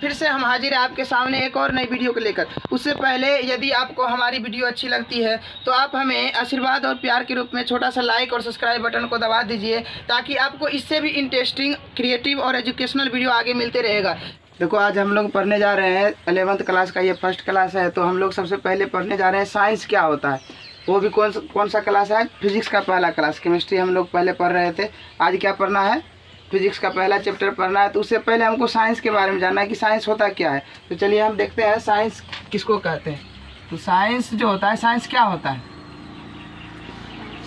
फिर से हम हाजिर हैं आपके सामने एक और नई वीडियो को लेकर। उससे पहले यदि आपको हमारी वीडियो अच्छी लगती है तो आप हमें आशीर्वाद और प्यार के रूप में छोटा सा लाइक और सब्सक्राइब बटन को दबा दीजिए, ताकि आपको इससे भी इंटरेस्टिंग, क्रिएटिव और एजुकेशनल वीडियो आगे मिलते रहेगा। देखो, आज हम लोग पढ़ने जा रहे हैं 11th क्लास का, ये फर्स्ट क्लास है। तो हम लोग सबसे पहले पढ़ने जा रहे हैं साइंस क्या होता है। वो भी कौन सा क्लास है? फिजिक्स का पहला क्लास। केमिस्ट्री हम लोग पहले पढ़ रहे थे, आज क्या पढ़ना है? फिजिक्स का पहला चैप्टर पढ़ना है। तो उससे पहले हमको साइंस के बारे में जानना है कि साइंस होता क्या है। तो चलिए हम देखते हैं साइंस किसको कहते हैं। तो साइंस जो होता है, साइंस क्या होता है?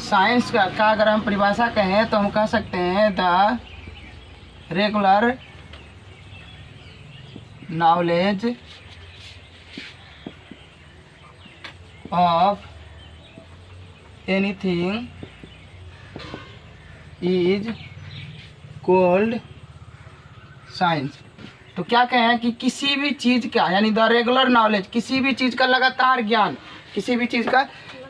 साइंस का अगर हम परिभाषा कहें तो हम कह सकते हैं the regular knowledge of anything is called science. तो क्या कहें कि किसी भी चीज़ का, यानी द रेगुलर नॉलेज, किसी भी चीज़ का लगातार ज्ञान, किसी भी चीज़ का,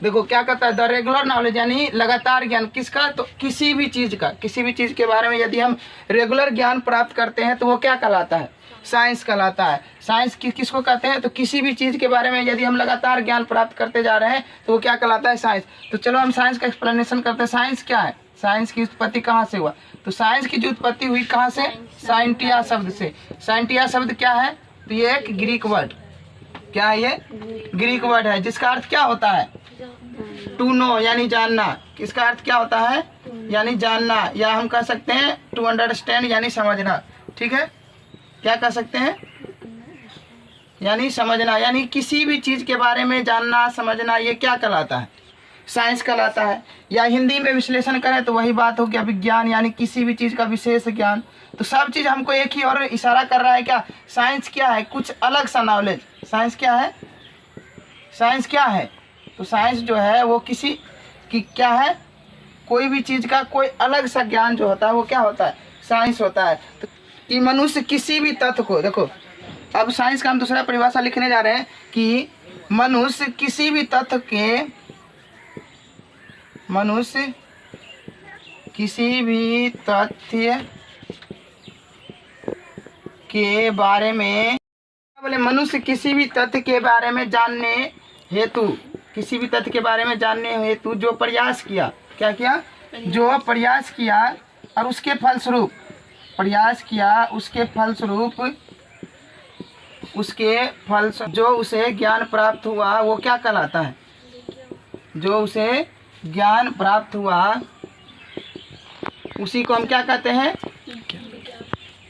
देखो क्या कहता है, द रेगुलर नॉलेज यानी लगातार ज्ञान। किसका? तो किसी भी चीज़ का, किसी भी चीज़ के बारे में यदि हम रेगुलर ज्ञान प्राप्त करते हैं तो वो क्या कहलाता है? साइंस कहलाता है। साइंस किसको कहते हैं? तो किसी भी चीज़ के बारे में यदि हम लगातार ज्ञान प्राप्त करते जा रहे हैं तो वो क्या कहलाता है? साइंस। तो चलो हम साइंस का एक्सप्लेनेशन करते हैं। साइंस क्या है? साइंस की उत्पत्ति कहाँ से हुआ? तो साइंस की जो उत्पत्ति हुई कहाँ से? साइंटिया शब्द से। साइंटिया शब्द क्या है? तो ये एक ग्रीक वर्ड, क्या है ये? ग्रीक वर्ड है, जिसका अर्थ क्या होता है? टू नो, यानी जानना। किसका अर्थ क्या होता है? यानी जानना, या हम कह सकते हैं टू अंडरस्टैंड, यानी समझना। ठीक है, क्या कह सकते हैं? यानी समझना, यानी किसी भी चीज़ के बारे में जानना, समझना, ये क्या कहलाता है? साइंस कहलाता है। या हिंदी में विश्लेषण करें तो वही बात हो गया विज्ञान, यानी किसी भी चीज़ का विशेष ज्ञान। तो सब चीज़ हमको एक ही और इशारा कर रहा है, क्या? साइंस क्या है? कुछ अलग सा नॉलेज। साइंस क्या है? साइंस क्या है? तो साइंस जो है वो किसी की क्या है? कोई भी चीज़ का कोई अलग सा ज्ञान जो होता है वो क्या होता है? साइंस होता है। तो कि मनुष्य किसी भी तथ्य को, देखो अब साइंस का हम दूसरा परिभाषा लिखने जा रहे हैं कि मनुष्य किसी भी तथ्य के, मनुष्य किसी भी तथ्य के बारे में, बोले मनुष्य किसी भी तथ्य के बारे में जानने हेतु, किसी भी तथ्य के बारे में जानने हेतु जो प्रयास किया, क्या किया? जो प्रयास किया और उसके फलस्वरूप, प्रयास किया उसके फलस्वरूप, जो उसे ज्ञान प्राप्त हुआ वो क्या कहलाता है? जो उसे ज्ञान प्राप्त हुआ उसी को हम क्या कहते हैं?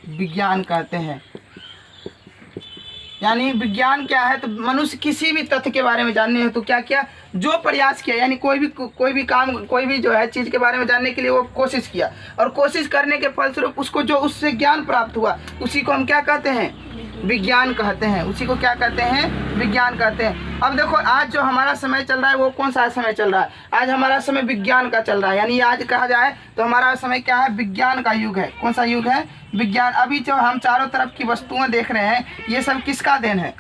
विज्ञान कहते हैं। यानी विज्ञान क्या है? तो मनुष्य किसी भी तथ्य के बारे में जानने हेतु क्या किया? जो प्रयास किया, यानी कोई भी काम, कोई भी जो है चीज़ के बारे में जानने के लिए वो कोशिश किया, और कोशिश करने के फलस्वरूप उसको जो उससे ज्ञान प्राप्त हुआ उसी को हम क्या कहते हैं? विज्ञान कहते हैं। उसी को क्या कहते हैं? विज्ञान कहते हैं। अब देखो, आज जो हमारा समय चल रहा है वो कौन सा समय चल रहा है? आज हमारा समय विज्ञान का चल रहा है। यानी आज कहा जाए तो हमारा समय क्या है? विज्ञान का युग है। कौन सा युग है? विज्ञान। अभी जो हम चारों तरफ की वस्तुएं देख रहे हैं ये सब किसका देन है?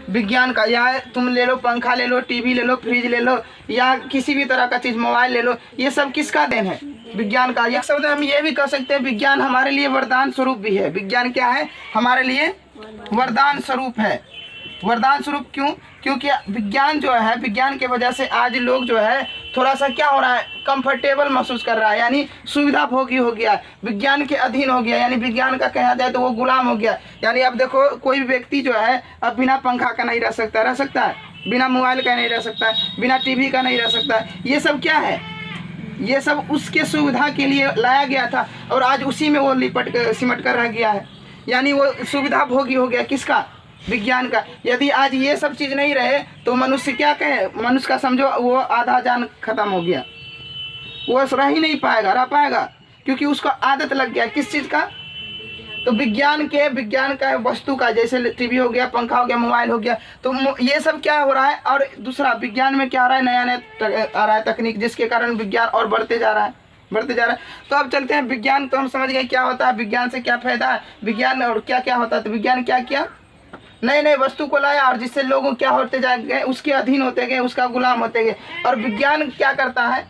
विज्ञान का। या तुम ले लो, पंखा ले लो, टीवी ले लो, फ्रिज ले लो, या किसी भी तरह का चीज़, मोबाइल ले लो, ये सब किसका देन है? विज्ञान का। एक शब्द हम ये भी कह सकते हैं, विज्ञान हमारे लिए वरदान स्वरूप भी है। विज्ञान क्या है? हमारे लिए वरदान स्वरूप है। वरदान स्वरूप क्यों? क्योंकि विज्ञान जो है, विज्ञान की वजह से आज लोग जो है थोड़ा सा क्या हो रहा है? कंफर्टेबल महसूस कर रहा है, यानी सुविधा भोगी हो गया, विज्ञान के अधीन हो गया, यानी विज्ञान का कहा जाए तो वो गुलाम हो गया। यानी अब देखो, कोई भी व्यक्ति जो है अब बिना पंखा का नहीं रह सकता, रह सकता है? बिना मोबाइल का नहीं रह सकता है, बिना टीवी का नहीं रह सकता है। ये सब क्या है? ये सब उसके सुविधा के लिए लाया गया था, और आज उसी में वो सिमट कर रह गया है। यानी वो सुविधा भोगी हो गया। किसका? विज्ञान का। यदि आज ये सब चीज़ नहीं रहे तो मनुष्य क्या कहे? मनुष्य का समझो वो आधा जान खत्म हो गया, वो रह ही नहीं पाएगा, रह पाएगा, क्योंकि उसको आदत लग गया। किस चीज़ का? तो विज्ञान का, वस्तु का, जैसे टीवी हो गया, पंखा हो गया, मोबाइल हो गया। तो ये सब क्या हो रहा है? और दूसरा, विज्ञान में क्या आ रहा है? नया नया आ रहा है तकनीक, जिसके कारण विज्ञान और बढ़ते जा रहा है। तो अब चलते हैं विज्ञान। तो हम समझ गए क्या होता है, विज्ञान से क्या फायदा है, विज्ञान और क्या क्या होता है। तो विज्ञान क्या किया? नए नए वस्तु को लाया, और जिससे लोगों क्या होते जा गए? उसके अधीन होते गए, उसका गुलाम होते गए। और विज्ञान क्या करता है?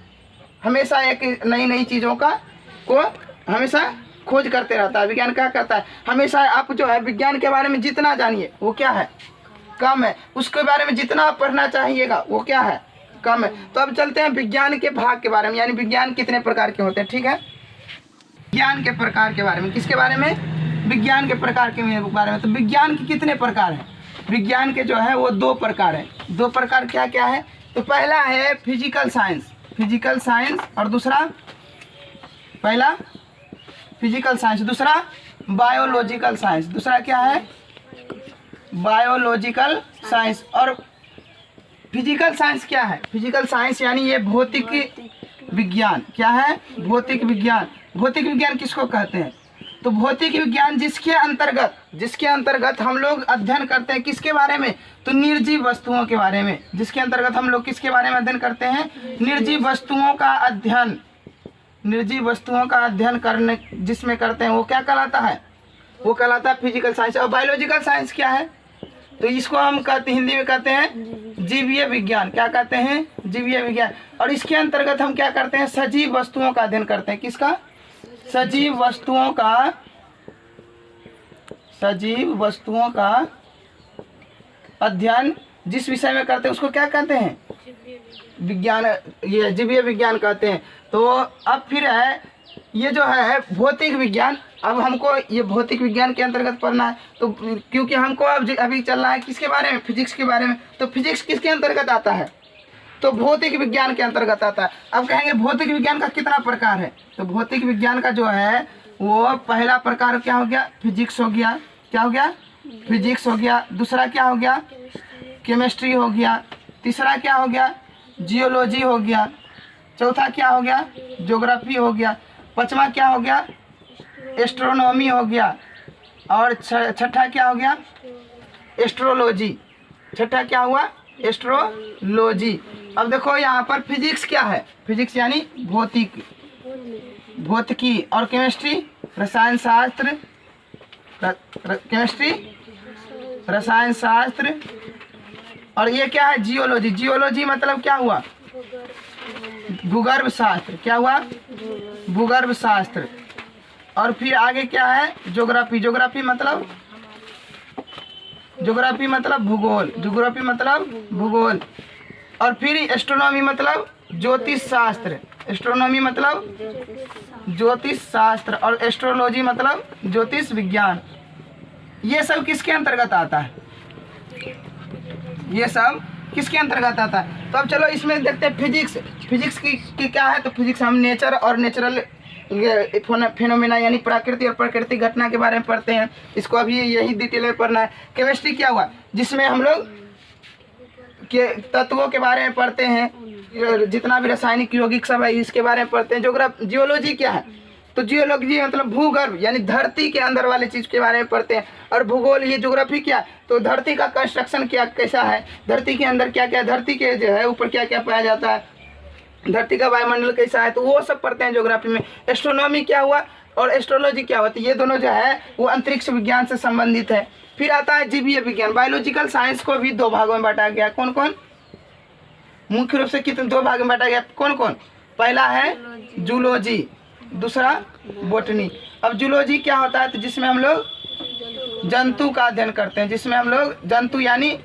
हमेशा एक नई नई चीज़ों को हमेशा खोज करते रहता है। विज्ञान क्या करता है, हमेशा आप जो है विज्ञान के बारे में जितना जानिए वो क्या है, कम है। उसके बारे में जितना आप पढ़ना चाहिएगा वो क्या है, कम है। तो अब चलते हैं विज्ञान के भाग के बारे में, यानी विज्ञान कितने प्रकार के होते हैं। ठीक है, विज्ञान के प्रकार के बारे में, किसके बारे में, विज्ञान के प्रकार के बारे में। तो विज्ञान के कितने प्रकार हैं, विज्ञान के जो है वो 2 प्रकार हैं। 2 प्रकार क्या क्या है, तो पहला है फिजिकल साइंस, फिजिकल साइंस, और दूसरा, पहला फिजिकल साइंस, दूसरा बायोलॉजिकल साइंस। दूसरा क्या है, बायोलॉजिकल साइंस। और फिजिकल साइंस क्या है, फिजिकल साइंस यानी ये भौतिक विज्ञान। क्या है, भौतिक विज्ञान। भौतिक विज्ञान किसको कहते हैं, तो भौतिक विज्ञान जिसके अंतर्गत हम लोग अध्ययन करते हैं किसके बारे में, तो निर्जीव वस्तुओं के बारे में। जिसके अंतर्गत हम लोग किसके बारे में अध्ययन करते हैं, निर्जीव वस्तुओं का अध्ययन, निर्जीव वस्तुओं का अध्ययन करने जिसमें करते हैं वो क्या कहलाता है, वो कहलाता है फिजिकल साइंस। और बायोलॉजिकल साइंस क्या है, तो इसको हम कहते हिंदी में कहते हैं जीवीय विज्ञान। क्या कहते हैं, जीवीय विज्ञान। और इसके अंतर्गत हम क्या करते हैं, सजीव वस्तुओं का अध्ययन करते हैं। किसका, सजीव वस्तुओं का, सजीव वस्तुओं का अध्ययन जिस विषय में करते हैं उसको क्या कहते हैं, विज्ञान, ये जीवीय विज्ञान कहते हैं। तो अब फिर है ये जो है भौतिक विज्ञान। अब हमको ये भौतिक विज्ञान के अंतर्गत पढ़ना है, तो क्योंकि हमको अब अभी चल रहा है किसके बारे में, फिजिक्स के बारे में। तो फिजिक्स किसके अंतर्गत आता है, तो भौतिक विज्ञान के अंतर्गत आता है। अब कहेंगे भौतिक विज्ञान का कितना प्रकार है, तो भौतिक विज्ञान का जो है वो पहला प्रकार क्या हो गया, फिजिक्स हो गया। क्या हो गया, फिजिक्स हो गया। दूसरा क्या हो गया, केमिस्ट्री हो गया। तीसरा क्या हो गया, जियोलॉजी हो गया। चौथा क्या हो गया, ज्योग्राफी हो गया। पांचवा क्या हो गया, एस्ट्रोनॉमी हो गया। और छठा क्या हो गया, एस्ट्रोलॉजी। छठा क्या हुआ, एस्ट्रोलॉजी। अब देखो यहाँ पर फिजिक्स क्या है, फिजिक्स यानी भौतिक, भौतिकी। और केमिस्ट्री, रसायन शास्त्र, केमिस्ट्री, रसायन शास्त्र। और ये क्या है, जियोलॉजी। जियोलॉजी मतलब क्या हुआ, भूगर्भ शास्त्र। क्या हुआ, भूगर्भ शास्त्र। और फिर आगे क्या है, ज्योग्राफी। ज्योग्राफी मतलब, ज्योग्राफी मतलब भूगोल, ज्योग्राफी मतलब भूगोल। और फिर एस्ट्रोनॉमी मतलब ज्योतिष शास्त्र, एस्ट्रोनॉमी मतलब ज्योतिष शास्त्र। और एस्ट्रोलॉजी मतलब ज्योतिष विज्ञान। ये सब किसके अंतर्गत आता है, ये सब किसके अंतर्गत आता है। तो अब चलो इसमें देखते हैं फिजिक्स। फिजिक्स की क्या है, तो फिजिक्स हम नेचर और नेचुरल फेनोमेना यानी प्रकृति और प्राकृतिक घटना के बारे में पढ़ते हैं। इसको अभी यही डिटेल में पढ़ना है। केमिस्ट्री क्या हुआ, जिसमें हम लोग के तत्वों के बारे में पढ़ते हैं, जितना भी रासायनिक यौगिक सब है इसके बारे में पढ़ते हैं। जियोलॉजी क्या है, तो जियोलॉजी मतलब भूगर्भ यानी धरती के अंदर वाले चीज़ के बारे में पढ़ते हैं। और भूगोल, ये ज्योग्राफी क्या, तो धरती का कंस्ट्रक्शन क्या कैसा है, धरती के अंदर क्या क्या, धरती के जो है ऊपर क्या क्या पाया जाता है, धरती का वायुमंडल कैसा है, तो वो सब पढ़ते हैं ज्योग्राफी में। एस्ट्रोनॉमी क्या हुआ और एस्ट्रोलॉजी क्या होती है, ये दोनों जो है वो अंतरिक्ष विज्ञान से संबंधित है। फिर आता है जीवीय विज्ञान। बायोलॉजिकल साइंस को भी 2 भागों में बांटा गया। कौन कौन, मुख्य रूप से कितने 2 भाग में बांटा गया, कौन कौन, पहला है जूलॉजी, दूसरा बॉटनी। अब जूलॉजी क्या होता है, तो जिसमें हम लोग जंतु का अध्ययन करते हैं, जिसमें हम लोग जंतु यानी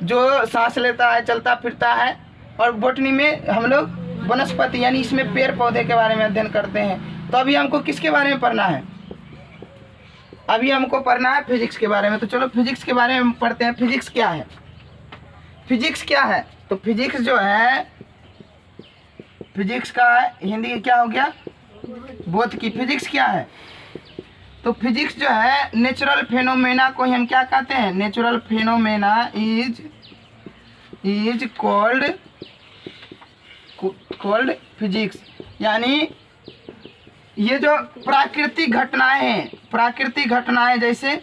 जो सांस लेता है, चलता फिरता है। और बॉटनी में हम लोग वनस्पति यानी इसमें पेड़ पौधे के बारे में अध्ययन करते हैं। तो अभी हमको किसके बारे में पढ़ना है, अभी हमको पढ़ना है फिजिक्स के बारे में। तो चलो फिजिक्स के बारे में पढ़ते हैं। फिजिक्स क्या है, फिजिक्स क्या है, तो फिजिक्स जो है, फिजिक्स का हिंदी क्या हो गया, भौतिकी। फिजिक्स क्या है, तो फिजिक्स जो है नेचुरल फेनोमेना को हम क्या कहते हैं, natural phenomena is called physics. यानी ये जो प्राकृतिक घटनाएं हैं, प्राकृतिक घटनाएं, जैसे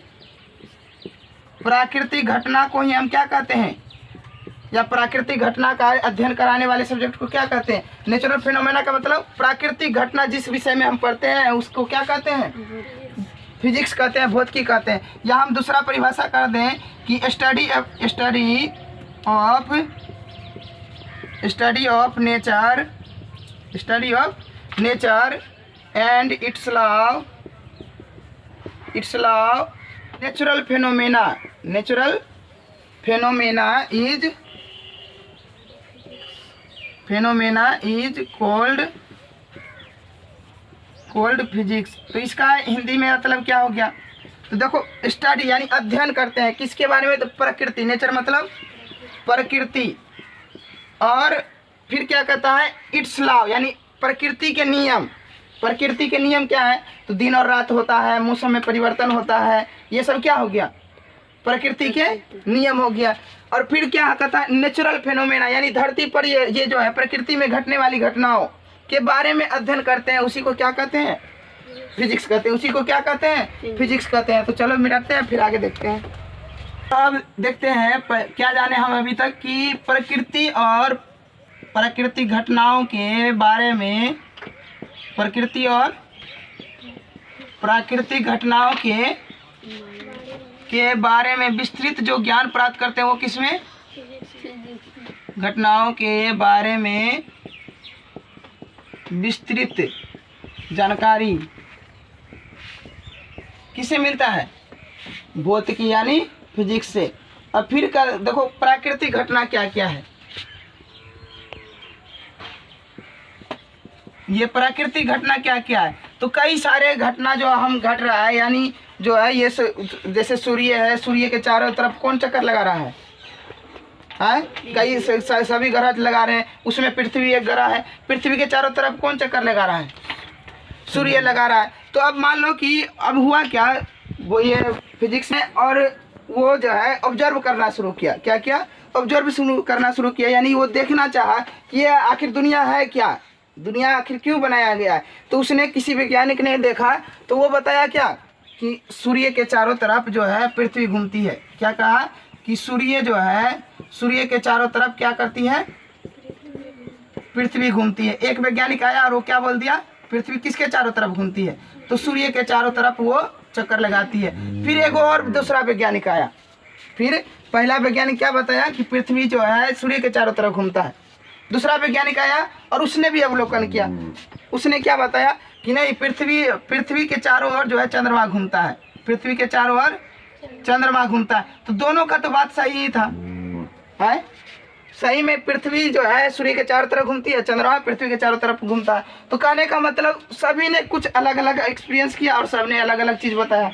प्राकृतिक घटना को ही हम क्या कहते हैं, या प्राकृतिक घटना का अध्ययन कराने वाले सब्जेक्ट को क्या कहते हैं, नेचुरल फिनोमेना का मतलब प्राकृतिक घटना जिस विषय में हम पढ़ते हैं उसको क्या कहते हैं, फिजिक्स कहते हैं, भौतिकी कहते हैं। या हम दूसरा परिभाषा कर दें कि study of nature and it's law it's law natural phenomena, natural phenomena is cold physics. तो इसका हिंदी में मतलब क्या हो गया? तो देखो स्टडी यानी अध्ययन करते हैं किसके बारे में? तो प्रकृति, नेचर मतलब प्रकृति। और फिर क्या कहता है? इट्स लॉ यानी प्रकृति के नियम। प्रकृति के नियम क्या है? तो दिन और रात होता है, मौसम में परिवर्तन होता है, ये सब क्या हो गया? प्रकृति के नियम हो गया। और फिर क्या कहता है? नेचुरल फेनोमेना यानी धरती पर ये जो है प्रकृति में घटने वाली घटनाओं के बारे में अध्ययन करते हैं, उसी को क्या कहते हैं? फिजिक्स कहते हैं। उसी को क्या कहते हैं? फिजिक्स कहते हैं। तो चलो मिटाते हैं, फिर आगे देखते हैं। अब देखते हैं क्या जाने हम अभी तक कि प्रकृति और प्राकृतिक घटनाओं के बारे में, प्रकृति और प्राकृतिक घटनाओं के बारे में विस्तृत जो ज्ञान प्राप्त करते हैं वो किसमें? घटनाओं के बारे में विस्तृत जानकारी किससे मिलता है? भौतिकी यानी फिजिक्स से। अब फिर देखो प्राकृतिक घटना क्या क्या है। ये प्राकृतिक घटना क्या क्या है? तो कई सारे घटना जो हम घट रहा है, यानी जो है ये जैसे सूर्य है, सूर्य के चारों तरफ कौन चक्कर लगा रहा है? कई सभी ग्रह लगा रहे हैं, उसमें पृथ्वी एक ग्रह है, पृथ्वी के चारों तरफ कौन चक्कर लगा रहा है? सूर्य लगा रहा है। तो अब मान लो कि अब हुआ क्या, वो ये फिजिक्स में, और वो जो है ऑब्जर्व करना शुरू किया। क्या किया? ऑब्जर्व करना शुरू किया, यानी वो देखना चाहा कि ये आखिर दुनिया है क्या, दुनिया आखिर क्यों बनाया गया है। तो उसने, किसी वैज्ञानिक ने देखा तो वो बताया क्या कि सूर्य के चारों तरफ जो है पृथ्वी घूमती है। क्या कहा? कि सूर्य जो है, सूर्य के चारों तरफ क्या करती है? पृथ्वी घूमती है। एक वैज्ञानिक आया और वो क्या बोल दिया? पृथ्वी किसके चारों तरफ घूमती है? तो सूर्य के चारों तरफ वो चक्कर लगाती है। फिर एक और दूसरा वैज्ञानिक आया, फिर पहला वैज्ञानिक क्या बताया कि पृथ्वी जो है सूर्य के चारों तरफ घूमता है। दूसरा वैज्ञानिक आया और उसने भी अवलोकन किया, उसने क्या बताया कि नहीं, पृथ्वी के चारों ओर जो है चंद्रमा घूमता है, पृथ्वी के चारों ओर चंद्रमा घूमता है। तो दोनों का तो बात सही ही था, है सही में पृथ्वी जो है सूर्य के चारों तरफ घूमती है, चंद्रमा पृथ्वी के चारों तरफ घूमता है। तो कहने का मतलब सभी ने कुछ अलग अलग एक्सपीरियंस किया और सबने अलग अलग चीज़ बताया।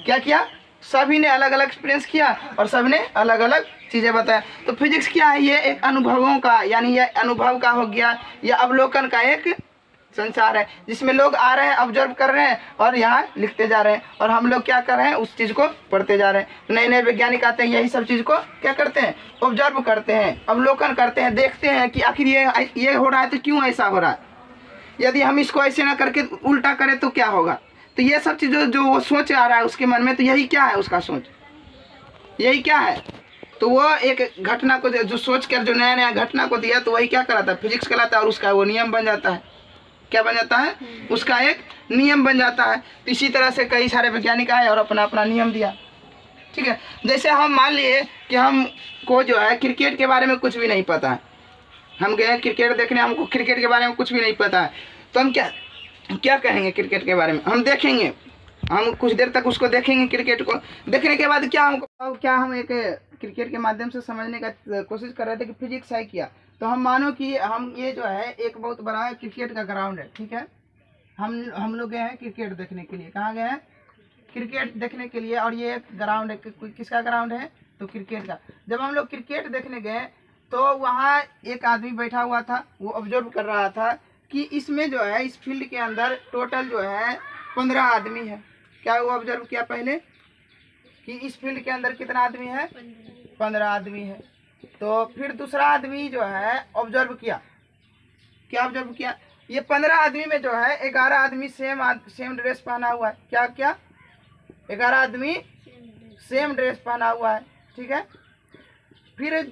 क्या किया? सभी ने अलग अलग एक्सपीरियंस किया और सबने अलग अलग चीज़ें बताया। तो फिजिक्स क्या है? ये एक अनुभवों का, यानी ये अनुभव का हो गया, या अवलोकन का एक संसार है, जिसमें लोग आ रहे हैं, ऑब्जर्व कर रहे हैं और यहाँ लिखते जा रहे हैं, और हम लोग क्या कर रहे हैं? उस चीज़ को पढ़ते जा रहे हैं। नए नए वैज्ञानिक आते हैं, यही सब चीज़ को क्या करते हैं? ऑब्जर्व करते हैं, अवलोकन करते हैं, देखते हैं कि आखिर ये हो रहा है तो क्यों ऐसा हो रहा है, यदि हम इसको ऐसे ना करके उल्टा करें तो क्या होगा। तो ये सब चीज़ जो वो सोच आ रहा है उसके मन में, तो यही क्या है? उसका सोच यही क्या है? तो वो एक घटना को जो सोच कर जो नया नया घटना को दिया, तो वही क्या कराता है? फिजिक्स कहलाता है। और उसका वो नियम बन जाता है। क्या बन जाता है? उसका एक नियम बन जाता है। तो इसी तरह से कई सारे वैज्ञानिक आए और अपना अपना नियम दिया। ठीक है, जैसे हम मान लिए कि हमको जो है क्रिकेट के बारे में कुछ भी नहीं पता है, हम गए क्रिकेट देखने, हमको क्रिकेट के बारे में कुछ भी नहीं पता है, तो हम क्या कहेंगे क्रिकेट के बारे में? हम देखेंगे, हम कुछ देर तक उसको देखेंगे, क्रिकेट को देखने के बाद हम एक क्रिकेट के माध्यम से समझने का कोशिश कर रहे थे कि फिजिक्स है क्या। तो हम मानो कि हम ये जो है एक बहुत बड़ा क्रिकेट का ग्राउंड है, ठीक है, हम लोग गए हैं क्रिकेट देखने के लिए। कहाँ गए हैं? क्रिकेट देखने के लिए। और ये एक ग्राउंड है, किसका ग्राउंड है? तो क्रिकेट का। जब हम लोग क्रिकेट देखने गए तो वहाँ एक आदमी बैठा हुआ था, वो ऑब्जर्व कर रहा था कि इसमें जो है, इस फील्ड के अंदर टोटल जो है 15 आदमी है। क्या वो ऑब्जर्व किया पहले कि इस फील्ड के अंदर कितना आदमी है? 15 आदमी है। तो फिर दूसरा आदमी जो है ऑब्जर्व किया, क्या ऑब्जर्व किया? ये 15 आदमी में जो है 11 आदमी सेम ड्रेस पहना हुआ है। क्या 11 आदमी सेम ड्रेस पहना हुआ है, ठीक है। फिर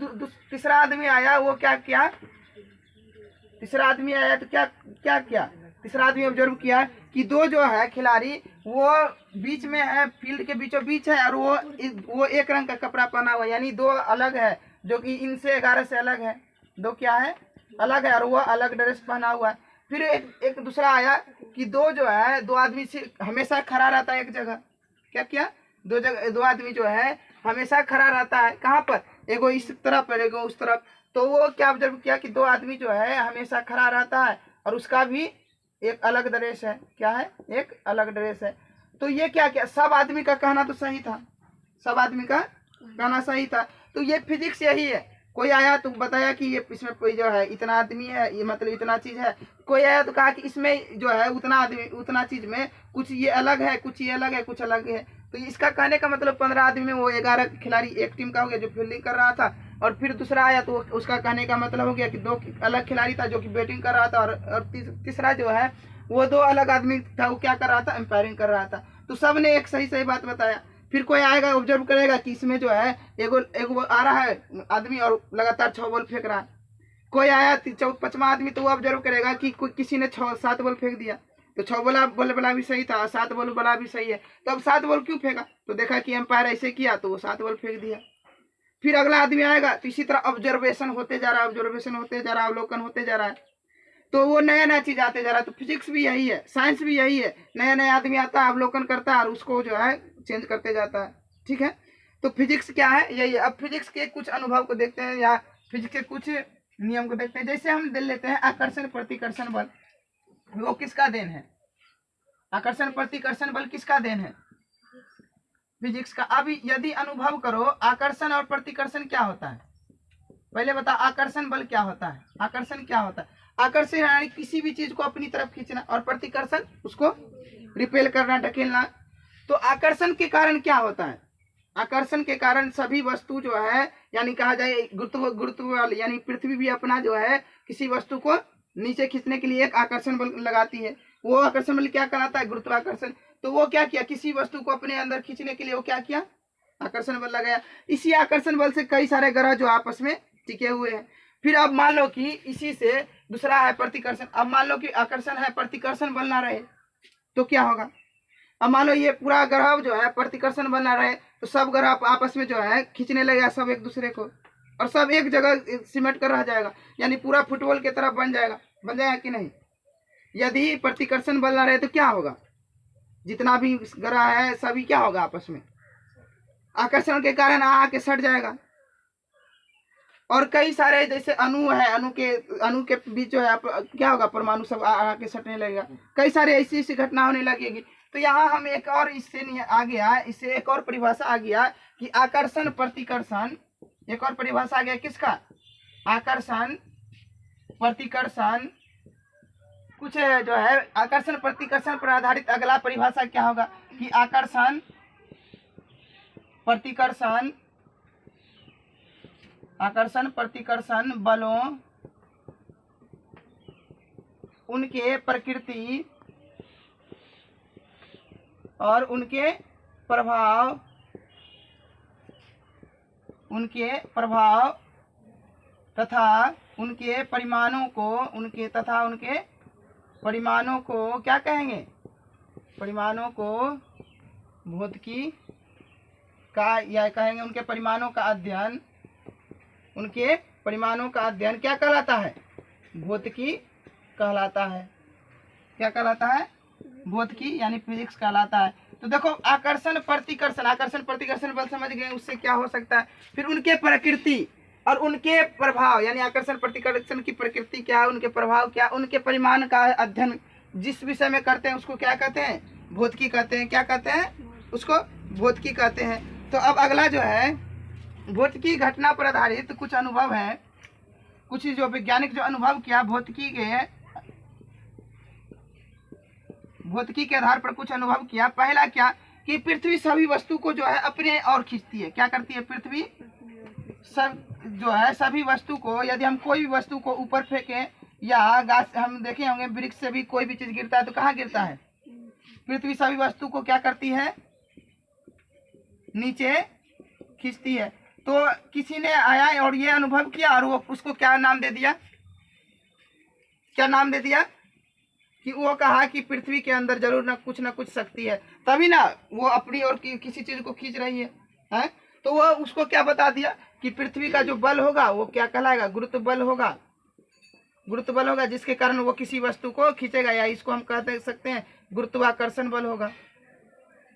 तीसरा आदमी आया, वो क्या किया? तीसरा आदमी आया तो क्या किया? तीसरा आदमी ऑब्जर्व किया कि दो जो है खिलाड़ी वो बीच में है, फील्ड के बीचों बीच है, और वो एक रंग का कपड़ा पहना हुआ है, यानी दो अलग है, जो कि इनसे 11 से अलग है। दो क्या है? अलग है, और वो अलग ड्रेस पहना हुआ है। फिर एक दूसरा आया कि दो जो है, दो आदमी से हमेशा खड़ा रहता है एक जगह, क्या किया, दो आदमी जो है हमेशा खड़ा रहता है, कहाँ पर, एगो इस तरफ और एगो उस तरफ। तो वो क्या ऑब्जर्व किया कि दो आदमी जो है हमेशा खड़ा रहता है और उसका भी एक अलग ड्रेस है, क्या है, एक अलग ड्रेस है। तो ये क्या किया, सब आदमी का कहना तो सही था, सब आदमी का कहना सही था। तो ये फिजिक्स यही है, कोई आया तो बताया कि ये इसमें कोई जो है इतना आदमी है, ये मतलब इतना चीज है। कोई आया तो कहा कि इसमें जो है उतना आदमी उतना चीज में कुछ ये अलग है, कुछ ये अलग है, कुछ अलग है। तो इसका कहने का मतलब 15 आदमी में वो 11 खिलाड़ी एक टीम का हो गया जो फील्डिंग कर रहा था, और फिर दूसरा आया तो उसका कहने का मतलब हो गया कि 2 अलग खिलाड़ी था जो कि बैटिंग कर रहा था, और तीसरा जो है वो 2 अलग आदमी था, वो क्या कर रहा था, एम्पायरिंग कर रहा था। तो सब ने एक सही सही बात बताया। फिर कोई आएगा ऑब्जर्व करेगा कि इसमें जो है एगो आ रहा है आदमी और लगातार 6 बॉल फेंक रहा है। कोई आया 5वां आदमी तो वो ऑब्जर्व करेगा कि किसी ने 6-7 बॉल फेंक दिया, तो 6 बॉल वाला भी सही था, 7 बॉल वाला भी सही है, तो अब 7 बॉल क्यों फेंका, तो देखा कि एम्पायर ऐसे किया तो वो 7 बॉल फेंक दिया। फिर अगला आदमी आएगा तो इसी तरह ऑब्जर्वेशन होते जा रहा है, ऑब्जर्वेशन होते जा रहा है, अवलोकन होते जा रहा है, तो वो नया नया चीज आते जा रहा है। तो फिजिक्स भी यही है, साइंस भी यही है, नया नया आदमी आता है, अवलोकन करता है और उसको जो है चेंज करते जाता है। ठीक है, तो फिजिक्स क्या है, यही है। अब फिजिक्स के कुछ अनुभव को देखते हैं या फिजिक्स के कुछ नियम को देखते हैं। जैसे हम दे लेते हैं आकर्षण प्रतिकर्षण बल, वो किसका देन है, आकर्षण प्रतिकर्षण बल किसका देन है, फिजिक्स का। अब यदि अनुभव करो आकर्षण और प्रतिकर्षण क्या होता है, पहले बता आकर्षण बल क्या होता है, आकर्षण क्या होता है, आकर्षण यानी किसी भी चीज को अपनी तरफ खींचना, और प्रतिकर्षण उसको रिपेल करना, ढकेलना। तो आकर्षण के कारण क्या होता है, आकर्षण के कारण सभी वस्तु जो है, यानी कहा जाए गुरुत्व यानी पृथ्वी भी अपना जो है किसी वस्तु को नीचे खींचने के लिए एक आकर्षण बल लगाती है, वो आकर्षण बल क्या कहलाता है, गुरुत्वाकर्षण। तो वो क्या किया, किसी वस्तु को अपने अंदर खींचने के लिए वो क्या किया, आकर्षण बल लगाया। इसी आकर्षण बल से कई सारे ग्रह जो आपस में टिके हुए हैं। फिर अब मान लो कि इसी से दूसरा है प्रतिकर्षण। अब मान लो कि आकर्षण है, प्रतिकर्षण बल ना रहे तो क्या होगा। अब मान लो ये पूरा ग्रह जो है प्रतिकर्षण बल ना रहे तो सब ग्रह आपस में जो है खींचने लगेगा सब एक दूसरे को, और सब एक जगह सिमट कर रह जाएगा, यानी पूरा फुटबॉल की तरफ बन जाएगा कि नहीं। यदि प्रतिकर्षण बल ना रहे तो क्या होगा, जितना भी ग्रह है सभी क्या होगा, आपस में आकर्षण के कारण आके सट जाएगा। और कई सारे जैसे अणु है, अणु के बीच जो है क्या होगा, परमाणु सब आके सटने लगेगा। कई सारे ऐसी घटना होने लगेगी। तो यहाँ हम एक और इससे आ गया, इससे एक और परिभाषा आ गया कि आकर्षण प्रतिकर्षण, एक और परिभाषा आ गया किसका, आकर्षण प्रतिकर्षण। कुछ जो है आकर्षण प्रतिकर्षण पर आधारित अगला परिभाषा क्या होगा कि आकर्षण प्रतिकर्षण, आकर्षण प्रतिकर्षण बलों, उनके प्रकृति और उनके प्रभाव, तथा उनके परिमाणों को क्या कहेंगे, परिमाणों को भौतिकी का, या कहेंगे उनके परिमाणों का अध्ययन, उनके परिमाणों का अध्ययन क्या कहलाता है, भौतिकी कहलाता है। क्या कहलाता है, भौतिकी यानी फिजिक्स कहलाता है। तो देखो आकर्षण प्रतिकर्षण बल समझ गए, उससे क्या हो सकता है। फिर उनके प्रकृति और उनके प्रभाव, यानी आकर्षण प्रतिकर्षण की प्रकृति क्या है, उनके प्रभाव क्या, उनके परिमाण का अध्ययन जिस विषय में करते हैं उसको क्या कहते हैं, भौतिकी कहते हैं। क्या कहते हैं, उसको भौतिकी कहते हैं। तो अब अगला जो है भौतिकी घटना पर आधारित कुछ अनुभव है, कुछ जो वैज्ञानिक जो अनुभव किया भौतिकी के आधार पर कुछ अनुभव किया। पहला क्या कि पृथ्वी सभी वस्तु को जो है अपने और खींचती है। क्या करती है, पृथ्वी सब जो है सभी वस्तु को, यदि हम कोई भी वस्तु को ऊपर फेंकें या गाछ, हम देखे होंगे वृक्ष से भी कोई भी चीज गिरता है तो कहाँ गिरता है, पृथ्वी सभी वस्तु को क्या करती है, नीचे खींचती है। तो किसी ने आया और ये अनुभव किया और वो उसको क्या नाम दे दिया, क्या नाम दे दिया कि वो कहा कि पृथ्वी के अंदर जरूर ना कुछ शक्ति है, तभी ना वो अपनी और किसी चीज को खींच रही है? तो वो उसको क्या बता दिया कि पृथ्वी का जो बल होगा वो क्या कहलाएगा, गुरुत्व बल होगा, जिसके कारण वो किसी वस्तु को खींचेगा, या इसको हम कह सकते हैं गुरुत्वाकर्षण बल होगा,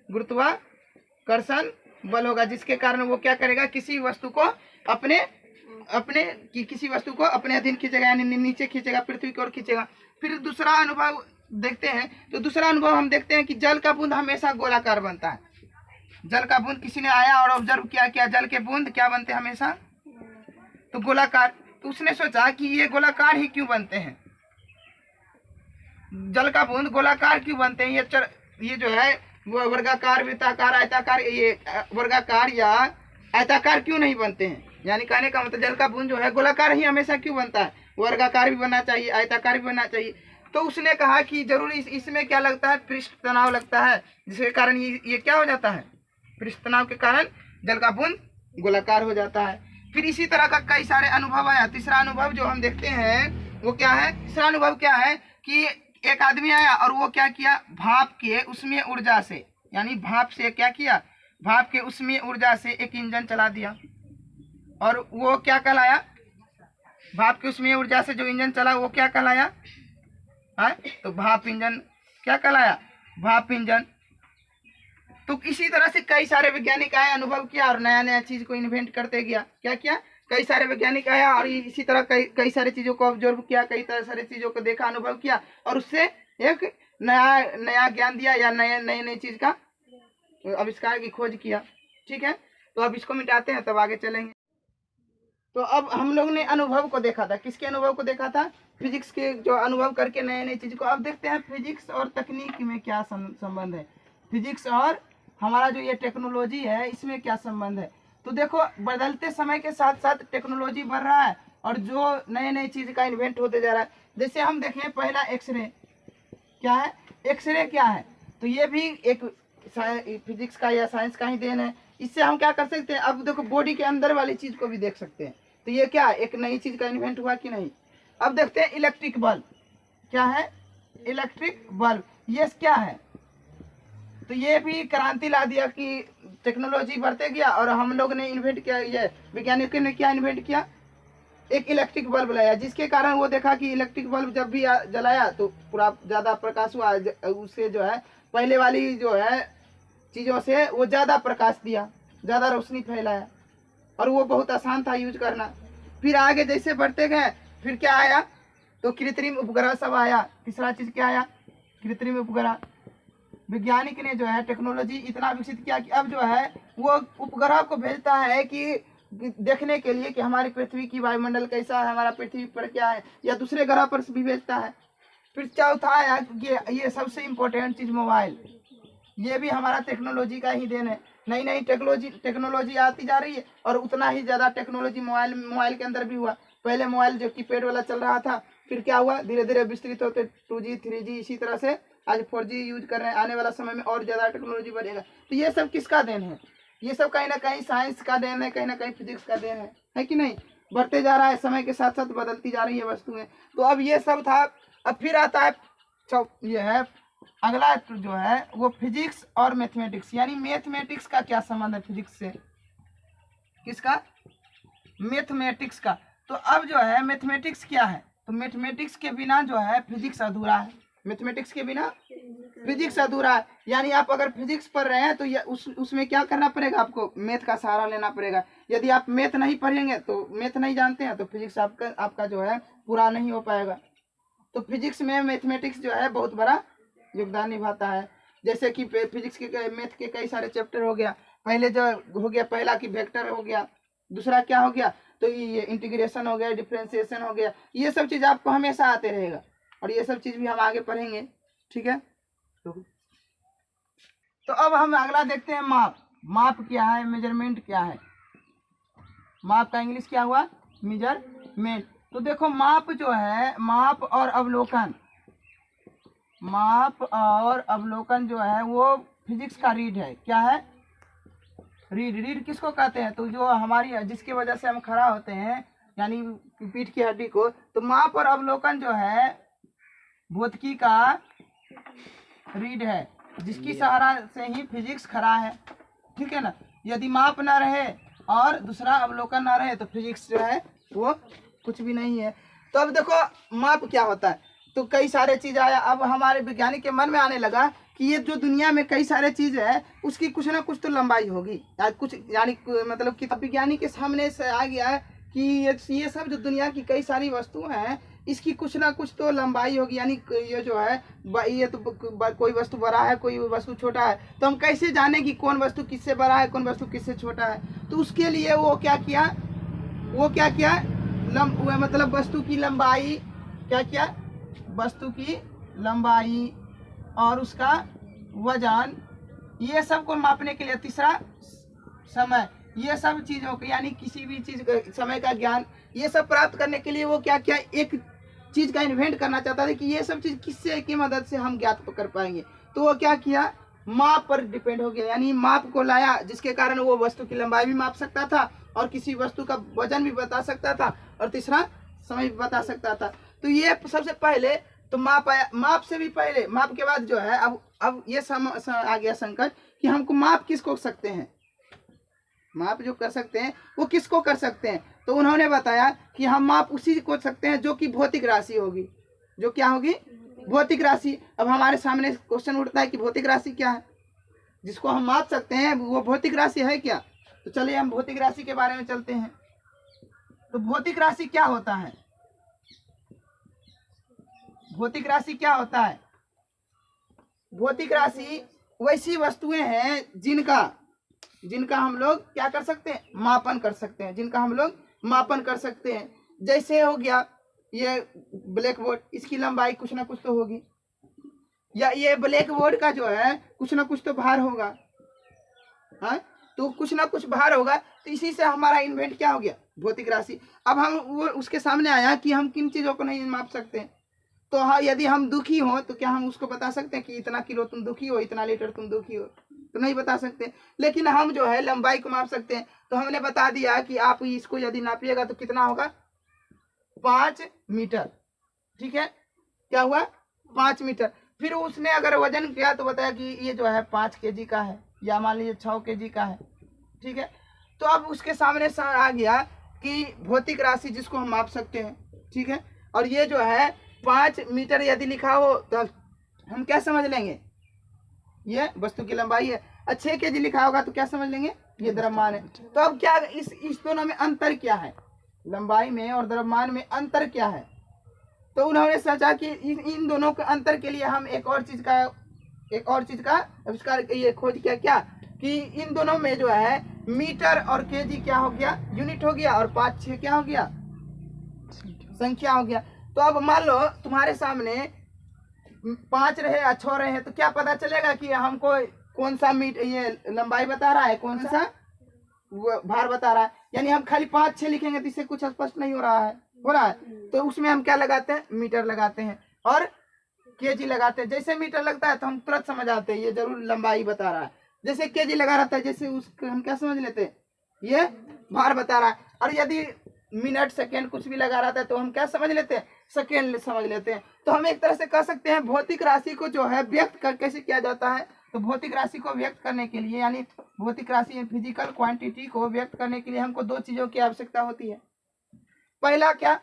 गुरुत्वाकर्षण कर्षण बल होगा, जिसके कारण वो क्या करेगा, किसी वस्तु को अपने अपने किसी वस्तु को अपने अधीन खींचेगा, यानी नीचे खींचेगा, पृथ्वी की ओर खींचेगा। फिर दूसरा अनुभव देखते हैं, तो दूसरा अनुभव हम देखते हैं कि जल का बूंद हमेशा गोलाकार बनता है। जल का बूंद किसी ने आया और ऑब्जर्व किया, जल के बूंद क्या बनते हैं हमेशा, तो गोलाकार। तो उसने सोचा कि ये गोलाकार ही क्यों बनते हैं, जल का बूंद गोलाकार क्यों बनते हैं, ये जो है वो वर्गाकार, वृत्ताकार, आयताकार, ये वर्गाकार या आयताकार क्यों नहीं बनते हैं। यानी कहने का मतलब जल का बूंद जो है गोलाकार ही हमेशा क्यों बनता है, वर्गाकार भी बनना चाहिए, आयताकार भी बनना चाहिए। तो उसने कहा कि जरूर इसमें क्या लगता है, पृष्ठ तनाव लगता है, जिसके कारण ये क्या हो जाता है, पृष्ठ तनाव के कारण जल का बूंद गोलाकार हो जाता है। फिर इसी तरह का कई सारे अनुभव आया। तीसरा अनुभव जो हम देखते हैं वो क्या है, तीसरा अनुभव क्या है कि एक आदमी आया और वो क्या किया, भाप के उसमें ऊर्जा से, यानी भाप से क्या किया, भाप के उसमें ऊर्जा से एक इंजन चला दिया, और वो क्या कहलाया, भाप के उसमें ऊर्जा से जो इंजन चला वो क्या कहलाया, तो भाप इंजन क्या कहलाया, भाप इंजन। तो इसी तरह से कई सारे वैज्ञानिक आए, अनुभव किया और नया नया चीज को इन्वेंट करते गया। क्या किया, कई सारे वैज्ञानिक आया और इसी तरह कई सारी चीजों को ऑब्जर्व किया, कई तरह सारी चीजों को देखा, अनुभव किया और उससे एक नया ज्ञान दिया या नई चीज का आविष्कार की खोज किया। ठीक है, तो अब इसको मिटाते हैं, तब आगे चलेंगे। तो अब हम लोग ने अनुभव को देखा था, किसके अनुभव को देखा था, फिजिक्स के, जो अनुभव करके नई चीज को। अब देखते हैं फिजिक्स और तकनीक में क्या संबंध है, फिजिक्स और हमारा जो ये टेक्नोलॉजी है इसमें क्या संबंध है। तो देखो, बदलते समय के साथ साथ टेक्नोलॉजी बढ़ रहा है और जो नए चीज का इन्वेंट होते जा रहा है। जैसे हम देखें, पहला एक्सरे क्या है, एक्सरे क्या है, तो ये भी एक फिजिक्स का या साइंस का ही देन है। इससे हम क्या कर सकते हैं, अब देखो बॉडी के अंदर वाली चीज को भी देख सकते हैं, तो ये क्या एक नई चीज का इन्वेंट हुआ कि नहीं। अब देखते हैं इलेक्ट्रिक बल्ब, क्या है, इलेक्ट्रिक बल्ब, ये क्या है, तो ये भी क्रांति ला दिया कि टेक्नोलॉजी बढ़ते गया और हम लोग ने इन्वेंट किया, ये वैज्ञानिकों ने क्या इन्वेंट किया, एक इलेक्ट्रिक बल्ब लाया, जिसके कारण वो देखा कि इलेक्ट्रिक बल्ब जब भी जलाया तो पूरा ज़्यादा प्रकाश हुआ, उससे जो है पहले वाली जो है चीज़ों से वो ज़्यादा प्रकाश दिया, ज़्यादा रोशनी फैलाया और वो बहुत आसान था यूज करना। फिर आगे जैसे बढ़ते गए, फिर क्या आया, तो कृत्रिम उपग्रह सब आया। तीसरा चीज़ क्या आया, कृत्रिम उपग्रह। वैज्ञानिक ने जो है टेक्नोलॉजी इतना विकसित किया कि अब जो है वो उपग्रह को भेजता है कि देखने के लिए कि हमारी पृथ्वी की वायुमंडल कैसा है, हमारा पृथ्वी पर क्या है, या दूसरे ग्रह पर भी भेजता है। फिर चौथा है ये सबसे इम्पोर्टेंट चीज़ मोबाइल, ये भी हमारा टेक्नोलॉजी का ही देन है। नई टेक्नोलॉजी आती जा रही है और उतना ही ज़्यादा टेक्नोलॉजी मोबाइल के अंदर भी हुआ। पहले मोबाइल जो कीपैड वाला चल रहा था, फिर क्या हुआ, धीरे धीरे विस्तृत होते 2G 3G, इसी तरह से आज 4G यूज कर रहे हैं। आने वाला समय में और ज़्यादा टेक्नोलॉजी बढ़ेगा। तो ये सब किसका देन है, ये सब कहीं ना कहीं साइंस का देन है, कहीं ना कहीं फिजिक्स का देन है कि नहीं। बढ़ते जा रहा है, समय के साथ साथ बदलती जा रही है वस्तुएं। तो अब ये सब था। अब फिर आता है ये है अगला जो है वो फिजिक्स और मैथमेटिक्स, यानी मैथमेटिक्स का क्या संबंध है फिजिक्स से, किसका, मैथमेटिक्स का। तो अब जो है मैथमेटिक्स क्या है, तो मैथमेटिक्स के बिना जो है फिजिक्स अधूरा है, मैथमेटिक्स के बिना फिजिक्स अधूरा है। यानी आप अगर फिजिक्स पढ़ रहे हैं तो ये उसमें क्या करना पड़ेगा, आपको मैथ का सहारा लेना पड़ेगा। यदि आप मैथ नहीं पढ़ेंगे, तो मैथ नहीं जानते हैं, तो फिजिक्स आपका जो है पूरा नहीं हो पाएगा। तो फिजिक्स में मैथमेटिक्स जो है बहुत बड़ा योगदान निभाता है। जैसे कि फिजिक्स के मैथ के कई सारे चैप्टर हो गया, पहले जो हो गया, पहला कि वेक्टर हो गया, दूसरा क्या हो गया, तो ये इंटीग्रेशन हो गया, डिफरेंशिएशन हो गया। ये सब चीज़ आपको हमेशा आते रहेगा और ये सब चीज़ भी हम आगे पढ़ेंगे। ठीक है, तो अब हम अगला देखते हैं माप। माप क्या है, मेजरमेंट क्या है। माप का इंग्लिश क्या हुआ, मेजरमेंट। तो देखो माप जो है, माप और अवलोकन, माप और अवलोकन जो है वो फिजिक्स का रीड है। क्या है, रीड किसको कहते हैं, तो जो हमारी जिसकी वजह से हम खड़ा होते हैं, यानी पीठ की हड्डी को। तो माप और अवलोकन जो है भौतिकी का रीड है, जिसकी सहारा से ही फिजिक्स खड़ा है। ठीक है ना। यदि माप ना रहे और दूसरा अवलोकन ना रहे तो फिजिक्स जो है वो कुछ भी नहीं है। तो अब देखो माप क्या होता है, तो कई सारे चीज़ आया। अब हमारे वैज्ञानिक के मन में आने लगा कि ये जो दुनिया में कई सारे चीज़ है उसकी कुछ ना कुछ तो लंबाई होगी, कुछ यानी मतलब कि विज्ञानी के सामने से आ गया है कि ये सब जो दुनिया की कई सारी वस्तुएं हैं इसकी कुछ ना कुछ तो लंबाई होगी, यानी ये जो है ये तो कोई वस्तु बड़ा है कोई वस्तु छोटा है, तो हम कैसे जाने कि कौन वस्तु किससे बड़ा है कौन वस्तु किससे छोटा है। तो उसके लिए वो क्या किया मतलब वस्तु की लंबाई, क्या किया, वस्तु की लंबाई और उसका वजन, ये सब को मापने के लिए, तीसरा समय, ये सब चीज़ों को यानी किसी भी चीज़ का समय का ज्ञान, ये सब प्राप्त करने के लिए वो क्या किया, एक चीज़ का इन्वेंट करना चाहता था कि ये सब चीज़ किससे की मदद से हम ज्ञात कर पाएंगे। तो वो क्या किया, माप पर डिपेंड हो गया, यानी माप को लाया जिसके कारण वो वस्तु की लंबाई भी माप सकता था और किसी वस्तु का वजन भी बता सकता था और तीसरा समय भी बता सकता था। तो ये सबसे पहले तो माप आया, माप से भी पहले, माप के बाद जो है अब ये आ गया संकट कि हमको माप किसको सकते हैं, माप जो कर सकते हैं वो किसको कर सकते हैं। तो उन्होंने बताया कि हम माप उसी को सकते हैं जो कि भौतिक राशि होगी, जो क्या होगी, भौतिक राशि। अब हमारे सामने क्वेश्चन उठता है कि भौतिक राशि क्या है, जिसको हम माप सकते हैं वो भौतिक राशि है क्या। तो चलिए हम भौतिक राशि के बारे में चलते हैं। तो भौतिक राशि क्या होता है, भौतिक राशि क्या होता है, भौतिक राशि वैसी वस्तुएं हैं जिनका हम लोग क्या कर सकते हैं, मापन कर सकते हैं, जिनका हम लोग मापन कर सकते हैं। जैसे हो गया ये ब्लैक बोर्ड, इसकी लंबाई कुछ ना कुछ तो होगी, या ये ब्लैक बोर्ड का जो है कुछ ना कुछ तो भार होगा, हाँ, तो कुछ ना कुछ भार होगा। तो इसी से हमारा इन्वेंट क्या हो गया, भौतिक राशि। अब हम वो उसके सामने आया कि हम किन चीज़ों को नहीं माप सकते हैं। तो हाँ, यदि हम दुखी हो तो क्या हम उसको बता सकते हैं कि इतना किलो तुम दुखी हो, इतना लीटर तुम दुखी हो, तो नहीं बता सकते। लेकिन हम जो है लंबाई को माप सकते हैं। तो हमने बता दिया कि आप इसको यदि नापिएगा तो कितना होगा, 5 मीटर, ठीक है, क्या हुआ, 5 मीटर। फिर उसने अगर वजन किया तो बताया कि ये जो है 5 kg का है, या मान लीजिए 6 kg का है, ठीक है। तो अब उसके सामने आ गया कि भौतिक राशि जिसको हम माप सकते हैं, ठीक है। और ये जो है 5 मीटर यदि लिखा हो तो हम क्या समझ लेंगे, ये वस्तु की लंबाई है। 6 kg लिखा होगा तो क्या समझ लेंगे, ये द्रव्यमान है। तो अब क्या इस दोनों में अंतर क्या है, लंबाई में और द्रव्यमान में अंतर क्या है। तो उन्होंने सोचा कि इन दोनों के अंतर के लिए हम एक और चीज का आविष्कार, ये खोज किया क्या कि इन दोनों में जो है मीटर और केजी क्या हो गया, यूनिट हो गया, और 5 6 क्या हो गया, संख्या हो गया। तो अब मान लो तुम्हारे सामने 5 रहे या 6 रहे, तो क्या पता चलेगा कि हमको कौन सा ये लंबाई बता रहा है, कौन सा भार बता रहा है। यानी हम खाली 5 6 लिखेंगे तो इससे कुछ स्पष्ट नहीं हो रहा है, तो उसमें हम क्या लगाते हैं, मीटर लगाते हैं और केजी लगाते हैं। जैसे मीटर लगता है तो हम तुरंत समझ आते हैं ये जरूर लंबाई बता रहा है। जैसे केजी लगा रहता है जैसे उसको हम क्या समझ लेते हैं, ये भार बता रहा है। और यदि मिनट सेकेंड कुछ भी लगा रहता है तो हम क्या समझ लेते हैं, सेकेंड समझ लेते हैं। तो हम एक तरह से कह सकते हैं भौतिक राशि को जो है व्यक्त कैसे किया जाता है। तो भौतिक राशि को व्यक्त करने के लिए, यानी भौतिक राशि फिजिकल क्वांटिटी को व्यक्त करने के लिए हमको 2 चीजों की आवश्यकता होती है। पहला क्या,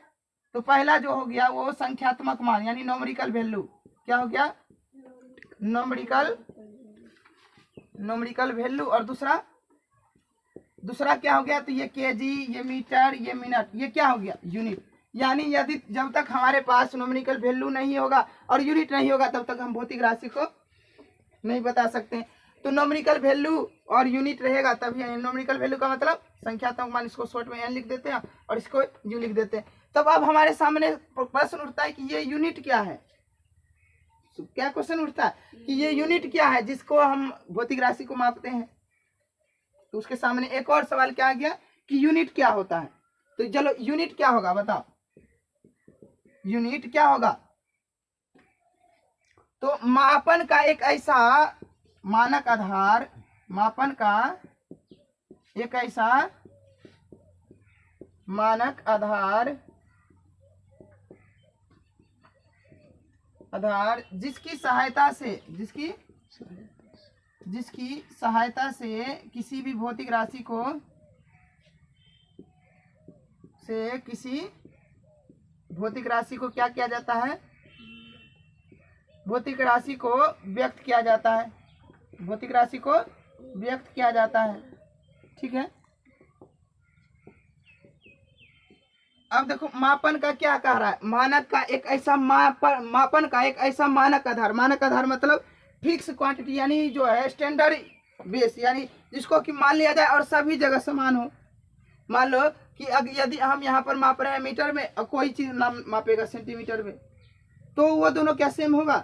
तो पहला जो हो गया वो संख्यात्मक मान, यानी नोमरिकल वैल्यू, क्या हो गया, नोमरिकल वैल्यू। और दूसरा क्या हो गया, तो ये केजी, ये मीटर, ये मिनट, ये क्या हो गया, यूनिट। यानी यदि जब तक हमारे पास नोमरिकल वैल्यू नहीं होगा और यूनिट नहीं होगा तब तक हम भौतिक राशि को नहीं बता सकते। तो नोमरिकल वैल्यू और यूनिट रहेगा तभी। नोमरिकल वैल्यू का मतलब संख्यात्मक मान, इसको शॉर्ट में एन लिख देते हैं और इसको यू लिख देते हैं। तब अब हमारे सामने प्रश्न उठता है कि ये यूनिट क्या है। क्या क्वेश्चन उठता है कि ये यूनिट क्या है जिसको हम भौतिक राशि को मापते हैं। तो उसके सामने एक और सवाल क्या आ गया कि यूनिट क्या होता है। तो चलो यूनिट क्या होगा बताओ, यूनिट क्या होगा। तो मापन का एक ऐसा मानक आधार, मापन का एक ऐसा मानक आधार जिसकी सहायता से किसी भी भौतिक राशि को क्या किया जाता है, भौतिक राशि को व्यक्त किया जाता है, भौतिक राशि को व्यक्त किया जाता है। ठीक है, अब देखो मापन का क्या कह रहा है, मानक का एक ऐसा मापन का एक ऐसा मानक आधार, मानक आधार मतलब फिक्स क्वांटिटी यानी जो है स्टैंडर्ड बेस, यानी जिसको कि मान लिया जाए और सभी जगह समान हो। मान लो कि यदि हम यहाँ पर माप रहे हैं मीटर में और कोई चीज ना मापेगा सेंटीमीटर में, तो वो दोनों क्या सेम होगा।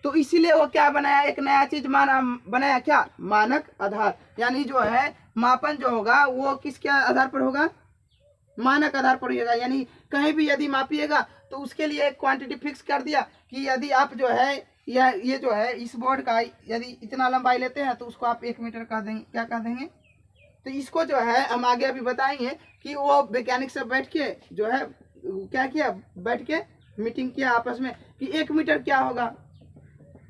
तो इसीलिए वो क्या बनाया, एक नया चीज बनाया, क्या, मानक आधार। यानी जो है मापन जो होगा वो किसके आधार पर होगा, मानक आधार पर होगा। यानी कहीं भी यदि मापिएगा तो उसके लिए एक क्वांटिटी फिक्स कर दिया कि यदि आप जो है ये जो है इस बोर्ड का यदि इतना लंबाई लेते हैं तो उसको आप 1 मीटर कह देंगे, क्या कह देंगे। तो इसको जो है हम आगे अभी बताएंगे कि वो वैज्ञानिक से बैठ के जो है क्या किया, बैठ के मीटिंग किया आपस में कि 1 मीटर क्या होगा,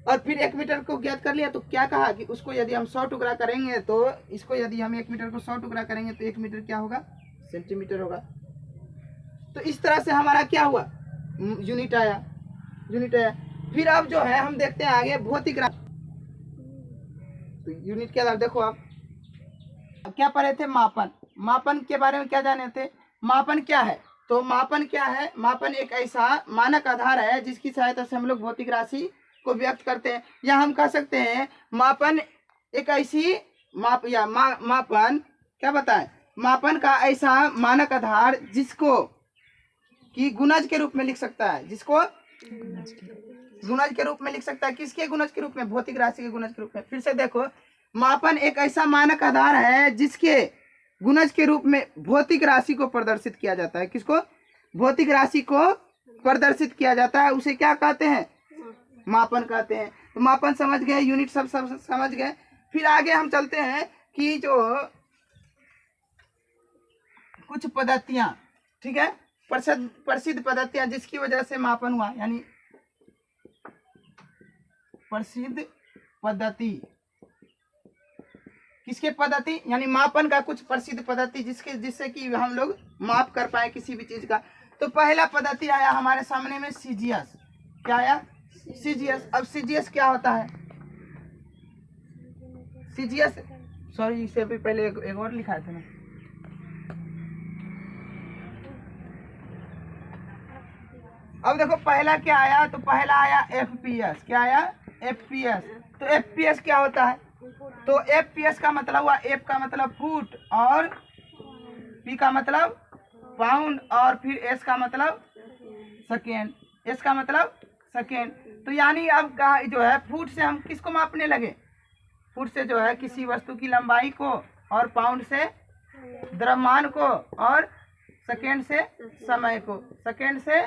और फिर 1 मीटर को ज्ञात कर लिया तो क्या कहा कि उसको यदि हम 100 टुकड़ा करेंगे तो इसको यदि हम 1 मीटर को 100 टुकड़ा करेंगे तो 1 मीटर क्या होगा, सेंटीमीटर होगा। तो इस तरह से हमारा क्या हुआ, यूनिट आया, यूनिट आया। फिर अब जो है हम देखते हैं आगे भौतिक राशि। तो यूनिट के आधार देखो आप अब क्या पढ़े थे, मापन। मापन के बारे में क्या जाने थे, मापन क्या है। तो मापन क्या है, मापन एक ऐसा मानक आधार है जिसकी सहायता से हम लोग भौतिक राशि को व्यक्त करते हैं, या हम कह सकते हैं मापन एक ऐसी मापन क्या बताएं, मापन का ऐसा मानक आधार जिसको कि गुणज के रूप में लिख सकता है, जिसको गुणज के रूप में लिख सकता है। किसके गुणज के रूप में, भौतिक राशि के गुणज के रूप में। फिर से देखो, मापन एक ऐसा मानक आधार है जिसके गुणज के रूप में भौतिक राशि को प्रदर्शित किया जाता है। किसको, भौतिक राशि को प्रदर्शित किया जाता है, उसे क्या कहते हैं, मापन कहते हैं। तो मापन समझ गए, यूनिट सब समझ गए। फिर आगे हम चलते हैं कि जो कुछ पद्धतियां, ठीक है, प्रसिद्ध पद्धतियां जिसकी वजह से मापन हुआ, यानी प्रसिद्ध पद्धति, किसके पद्धति, यानी मापन का कुछ प्रसिद्ध पद्धति जिससे कि हम लोग माप कर पाए किसी भी चीज का। तो पहला पद्धति आया हमारे सामने में सीजीएस। क्या आया, सीजीएस। अब सीजीएस क्या होता है, सीजीएस, सॉरी इससे भी पहले एक और लिखा था ना। अब देखो पहला क्या आया, तो पहला आया एफपीएस। क्या आया, एफपीएस। तो एफपीएस क्या होता है, तो एफपीएस का मतलब हुआ, एफ का मतलब फुट और पी का मतलब पाउंड और फिर एस का मतलब सेकेंड, एस का मतलब सेकेंड। तो यानी अब जो है फुट से हम किसको मापने लगे, फुट से जो है किसी वस्तु की लंबाई को, और पाउंड से द्रव्यमान को, और सेकेंड से समय को, सेकेंड से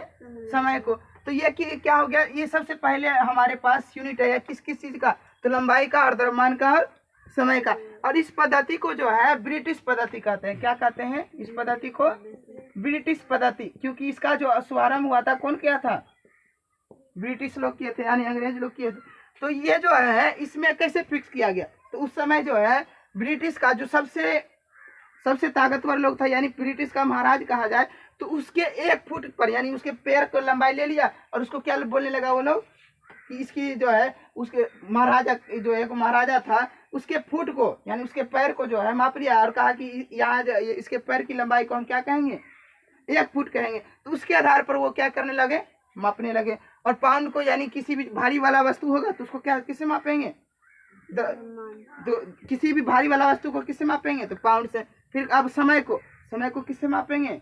समय को। तो ये क्या हो गया, ये सबसे पहले हमारे पास यूनिट है किस किस चीज का, तो लंबाई का और द्रव्यमान का और समय का। और इस पद्धति को जो है ब्रिटिश पद्धति कहते हैं। क्या कहते हैं, इस पद्धति को ब्रिटिश पद्धति, क्योंकि इसका जो शुभारंभ हुआ था कौन किया था, ब्रिटिश लोग किए थे, यानी अंग्रेज लोग किए थे। तो ये जो है इसमें कैसे फिक्स किया गया, तो उस समय जो है ब्रिटिश का जो सबसे ताकतवर लोग था, यानी ब्रिटिश का महाराज कहा जाए, तो उसके 1 फुट पर, यानी उसके पैर को लंबाई ले लिया और उसको क्या बोलने लगा वो लोग कि इसकी जो है उसके महाराजा, जो एक महाराजा था उसके फुट को, यानी उसके पैर को जो है माप लिया और कहा कि यहाँ इसके पैर की लंबाई को हम क्या कहेंगे, 1 फुट कहेंगे। तो उसके आधार पर वो क्या करने लगे, मापने लगे। और पाउंड को, यानी किसी भी भारी वाला वस्तु होगा तो उसको क्या किससे मापेंगे, तो किसी भी भारी वाला वस्तु को किससे मापेंगे, तो पाउंड से। फिर अब समय को किससे मापेंगे,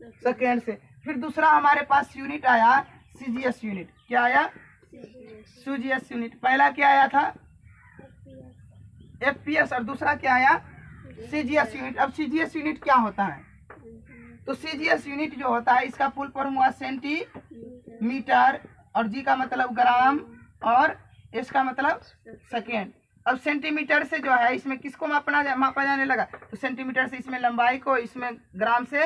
सेकेंड से। फिर दूसरा हमारे पास यूनिट आया सीजीएस यूनिट। क्या आया, सीजीएस यूनिट। पहला क्या आया था, एफपीएस, और दूसरा क्या आया, सीजीएस यूनिट। अब सीजीएस यूनिट क्या होता है, तो सीजीएस यूनिट जो होता है इसका फुल फॉर्म हुआ सेंटीमीटर, और जी का मतलब ग्राम, और एस का मतलब सेकेंड। अब सेंटीमीटर से जो है इसमें किसको मापा जाने लगा, तो सेंटीमीटर से इसमें लंबाई को, इसमें ग्राम से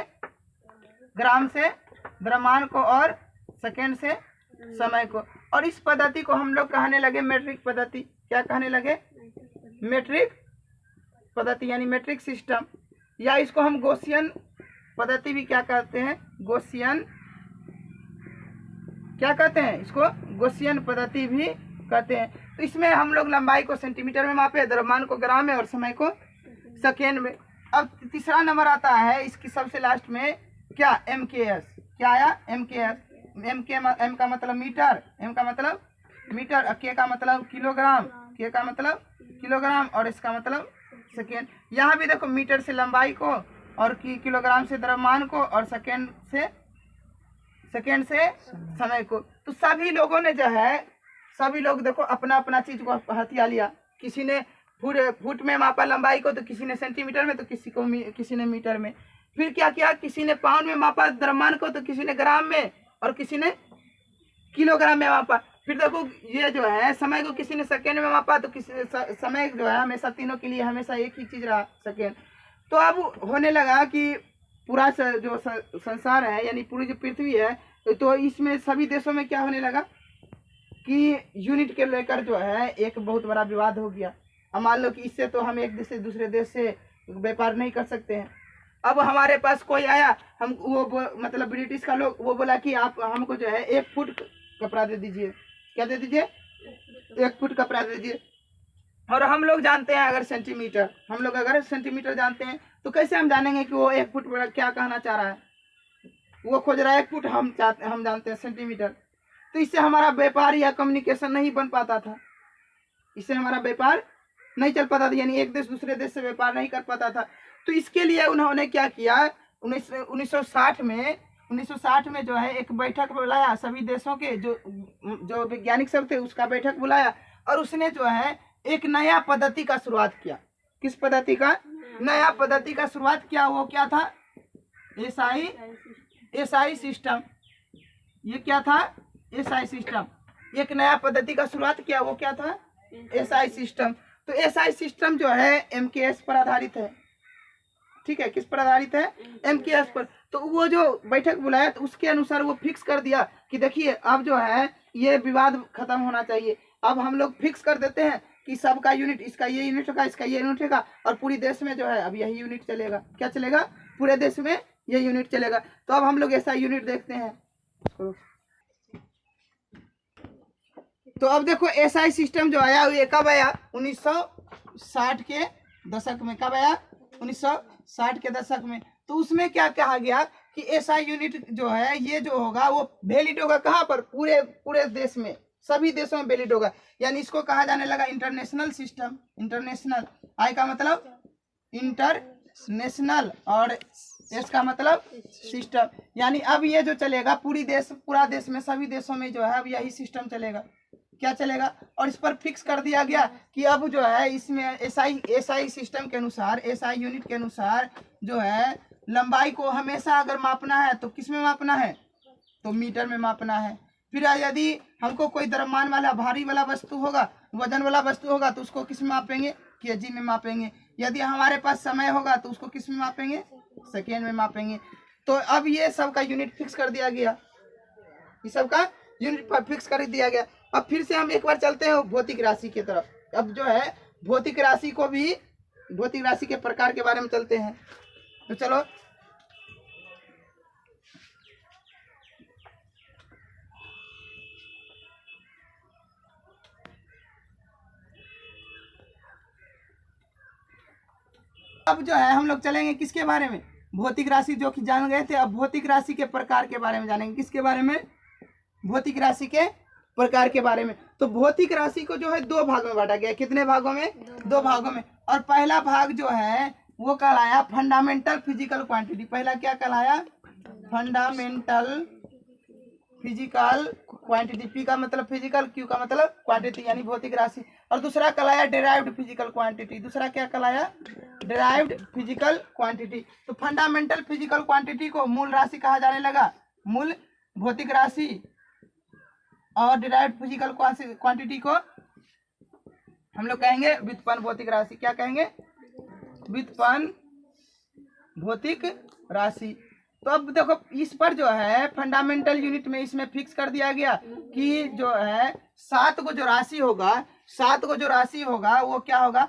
द्रव्यमान को, और सेकेंड से समय को। और इस पद्धति को हम लोग कहने लगे मेट्रिक पद्धति। क्या कहने लगे, मेट्रिक पद्धति, यानी मेट्रिक सिस्टम, या इसको हम गॉसियन पद्धति भी क्या कहते हैं, गॉसियन, क्या कहते हैं इसको, गॉसियन पद्धति भी कहते हैं। तो इसमें हम लोग लंबाई को सेंटीमीटर में मापे, द्रव्यमान को ग्राम में और समय को सेकेंड में। अब तीसरा नंबर आता है इसकी सबसे लास्ट में क्या, MKS। क्या आया, MKS। एम का मतलब मीटर, एम का मतलब मीटर, के का मतलब किलोग्राम, के का मतलब किलोग्राम और इसका मतलब सेकेंड। यहाँ भी देखो मीटर से लंबाई को और किलोग्राम से द्रव्यमान को और सेकेंड से समय को। तो सभी लोगों ने जो है, सभी लोग देखो अपना अपना चीज को हथिया लिया। किसी ने फुट में मापा लंबाई को, तो किसी ने सेंटीमीटर में, तो किसी ने मीटर में। फिर क्या किया, किसी ने पाउंड में मापा द्रव्यमान को, तो किसी ने ग्राम में और किसी ने किलोग्राम में मापा। फिर देखो ये जो है समय को किसी ने सेकेंड में मापा, तो किसी समय जो है हमेशा तीनों के लिए हमेशा एक ही चीज रहा, सेकेंड। तो अब होने लगा कि पूरा जो संसार है यानी पूरी जो पृथ्वी है, तो इसमें सभी देशों में क्या होने लगा कि यूनिट के लेकर जो है एक बहुत बड़ा विवाद हो गया। अब मान लो कि इससे तो हम एक देश से दूसरे देश से व्यापार नहीं कर सकते हैं। अब हमारे पास कोई आया, हम मतलब ब्रिटिश का लोग, वो बोला कि आप हमको जो है 1 फुट कपड़ा दे दीजिए। क्या दे दीजिए, 1 फुट कपड़ा दे दीजिए। और हम लोग जानते हैं अगर सेंटीमीटर, हम लोग अगर सेंटीमीटर जानते हैं, तो कैसे हम जानेंगे कि वो 1 फुट क्या कहना चाह रहा है। वो खोज रहा है 1 फुट, हम जानते हैं सेंटीमीटर। तो इससे हमारा व्यापार या कम्युनिकेशन नहीं बन पाता था, इससे हमारा व्यापार नहीं चल पाता था, यानी एक देश दूसरे देश से व्यापार नहीं कर पाता था। तो इसके लिए उन्होंने क्या किया, 1960 में जो है एक बैठक बुलाया, सभी देशों के जो वैज्ञानिक सब थे उसका बैठक बुलाया, और उसने जो है एक नया पद्धति का शुरुआत किया। किस पद्धति का, नया पद्धति का शुरुआत किया। वो क्या था, एसआई सिस्टम। ये क्या था, एसआई सिस्टम। एक नया पद्धति का शुरुआत किया, वो क्या था, एसआई सिस्टम। तो एसआई सिस्टम जो है MKS पर आधारित है। ठीक है, किस पर आधारित है, MKS पर। तो वो जो बैठक बुलाया, तो उसके अनुसार वो फिक्स कर दिया कि देखिए अब जो है ये विवाद खत्म होना चाहिए। अब हम लोग फिक्स कर देते हैं कि सबका यूनिट, इसका ये यूनिट होगा, इसका ये यूनिट होगा, और पूरी देश में जो है अब यही यूनिट चलेगा। क्या चलेगा, पूरे देश में ये यूनिट चलेगा। तो अब हम लोग ऐसा यूनिट देखते हैं। तो अब देखो एसआई सिस्टम जो आया ये कब आया, 1960 के दशक में। कब आया, 1960 के दशक में। तो उसमें क्या कहा गया कि एसआई यूनिट जो है ये जो होगा वो वैलिड होगा कहाँ पर, पूरे देश में, सभी देशों में वैलिड होगा। यानी इसको कहा जाने लगा इंटरनेशनल सिस्टम। इंटरनेशनल, आई का मतलब इंटरनेशनल और एस का मतलब सिस्टम। यानी अब ये जो चलेगा पूरा देश में, सभी देशों में जो है अब यही सिस्टम चलेगा। क्या चलेगा, और इस पर फिक्स कर दिया गया कि अब जो है इसमें एसआई सिस्टम के अनुसार, एसआई यूनिट के अनुसार जो है लंबाई को हमेशा अगर मापना है तो किस में मापना है, तो मीटर में मापना है। फिर यदि हमको कोई द्रव्यमान वाला भारी वाला वस्तु होगा, वजन वाला वस्तु होगा, तो उसको किस में मापेंगे, केजी में मापेंगे। यदि हमारे पास समय होगा तो उसको किस में मापेंगे, सेकेंड में मापेंगे। तो अब ये सब का यूनिट फिक्स कर दिया गया, ये सब का यूनिट फिक्स कर दिया गया। अब फिर से हम एक बार चलते हैं भौतिक राशि की तरफ। अब जो है भौतिक राशि के प्रकार के बारे में चलते हैं। तो चलो, अब जो है हम लोग चलेंगे किसके बारे में, भौतिक राशि जो कि जान गए थे। अब भौतिक राशि के प्रकार के बारे में जानेंगे। किसके बारे में, भौतिक राशि के प्रकार के बारे में। तो भौतिक राशि को जो है 2 भागों में बांटा गया। कितने भागों में, 2 भागों में। और पहला भाग जो है वो कहलाया फंडामेंटल फिजिकल क्वांटिटी। पहला क्या कहलाया, फंडामेंटल फिजिकल क्वांटिटी। पी का मतलब फिजिकल, क्यू का मतलब क्वांटिटी, यानी भौतिक राशि। और दूसरा कहलाया डेराइव्ड फिजिकल क्वांटिटी। दूसरा क्या कहलाया, डेराइव्ड फिजिकल क्वांटिटी। तो फंडामेंटल फिजिकल क्वांटिटी को मूल राशि कहा जाने लगा, मूल भौतिक राशि। और डिराइव्ड फिजिकल क्वांटिटी को हम लोग कहेंगे व्युत्पन्न भौतिक राशि। क्या कहेंगे, व्युत्पन्न भौतिक राशि। तो अब देखो इस पर जो है फंडामेंटल यूनिट में इसमें फिक्स कर दिया गया कि जो है 7 को जो राशि होगा वो क्या होगा,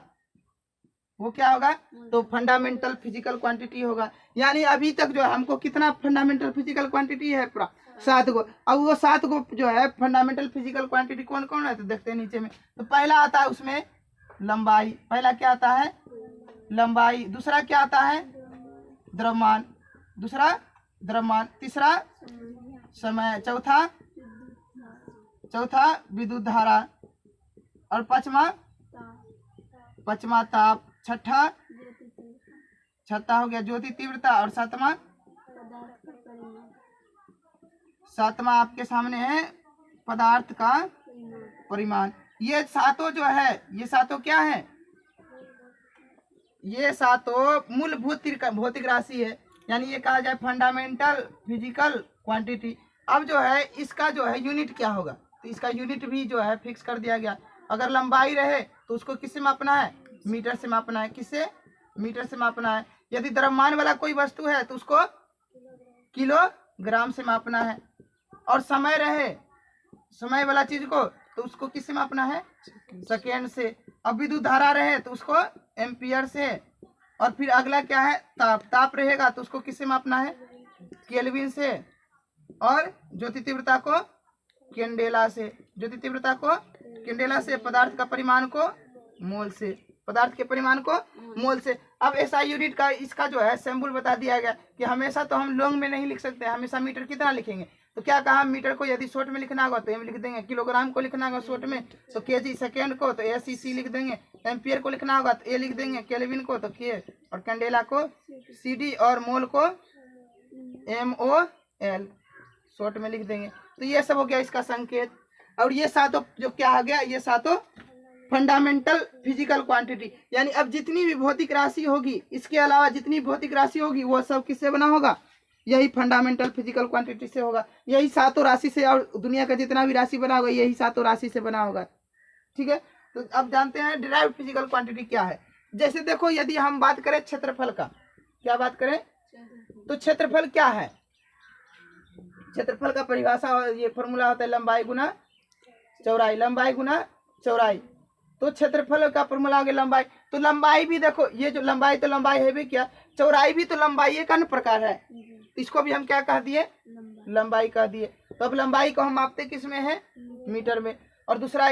वो क्या होगा, तो फंडामेंटल फिजिकल क्वांटिटी होगा। यानी अभी तक जो है हमको कितना फंडामेंटल फिजिकल क्वांटिटी है, पूरा 7 गो। अब वो 7 गो जो है फंडामेंटल फिजिकल क्वांटिटी कौन कौन है, तो देखते हैं नीचे में। तो पहला आता है उसमें लंबाई, पहला क्या आता है, लंबाई। दूसरा क्या आता है, द्रव्यमान, दूसरा द्रव्यमान। तीसरा समय, चौथा विद्युत धारा, और पांचवा ताप, छठा हो गया ज्योति तीव्रता, और सातवां आपके सामने है पदार्थ का परिमाण। ये सातों जो है, ये सातों क्या है, ये सातों मूलभूत भौतिक राशि है। यानी ये कहा जाए फंडामेंटल फिजिकल क्वांटिटी। अब जो है इसका जो है यूनिट क्या होगा, तो इसका यूनिट भी जो है फिक्स कर दिया गया। अगर लंबाई रहे तो उसको किससे मापना है, मीटर से मापना है। किससे, मीटर से मापना है। यदि द्रव्यमान वाला कोई वस्तु है तो उसको किलोग्राम से मापना है। और समय रहे, समय वाला चीज को, तो उसको किससे मापना है, सेकेंड से। अब विद्युत धारा रहे तो उसको एम्पियर से। और फिर अगला क्या है, ताप रहेगा तो उसको किससे मापना है, केल्विन से। और ज्योति तीव्रता को कैंडेला से, ज्योति तीव्रता को कैंडेला से। पदार्थ का परिमाण को मोल से, पदार्थ के परिमाण को मोल से। अब ऐसा यूनिट का इसका जो है सिंबल बता दिया गया कि हमेशा तो हम लॉन्ग में नहीं लिख सकते, हमेशा मीटर कितना लिखेंगे। तो क्या कहा, मीटर को यदि शॉर्ट में लिखना होगा तो एम लिख देंगे, किलोग्राम को लिखना होगा शॉर्ट में तो केजी, सेकेंड को तो एसईसी लिख देंगे, एम्पियर को लिखना होगा तो ए लिख देंगे, केल्विन को तो के, और कैंडेला को सीडी, और मोल को MOL शॉर्ट में लिख देंगे। तो ये सब हो गया इसका संकेत। और ये सातों जो क्या आ गया, ये सातों फंडामेंटल फिजिकल क्वांटिटी। यानी अब जितनी भी भौतिक राशि होगी, इसके अलावा जितनी भौतिक राशि होगी वो सब किससे बना होगा, यही फंडामेंटल फिजिकल क्वांटिटी से होगा। यही सातों राशि से, और दुनिया का जितना भी राशि बना होगा यही सातों राशि से बना होगा। ठीक है, तो अब जानते हैं डिराइव्ड फिजिकल क्वांटिटी क्या है। जैसे देखो, यदि हम बात करें क्षेत्रफल का, क्या बात करें, तो क्षेत्रफल क्या है, क्षेत्रफल का परिभाषा, ये फॉर्मूला होता है लंबाई गुना चौड़ाई, लंबाई गुना चौड़ाई। तो क्षेत्रफल का फॉर्मूला आ गया लंबाई। तो लंबाई भी देखो, ये जो लंबाई, तो लंबाई है भी क्या, चौड़ाई भी तो लंबाई का प्रकार है। तो इसको भी हम क्या कह दिए, लंबाई कह दिए। तो अब लंबाई को हम मापते किस में है, मीटर में। और दूसरा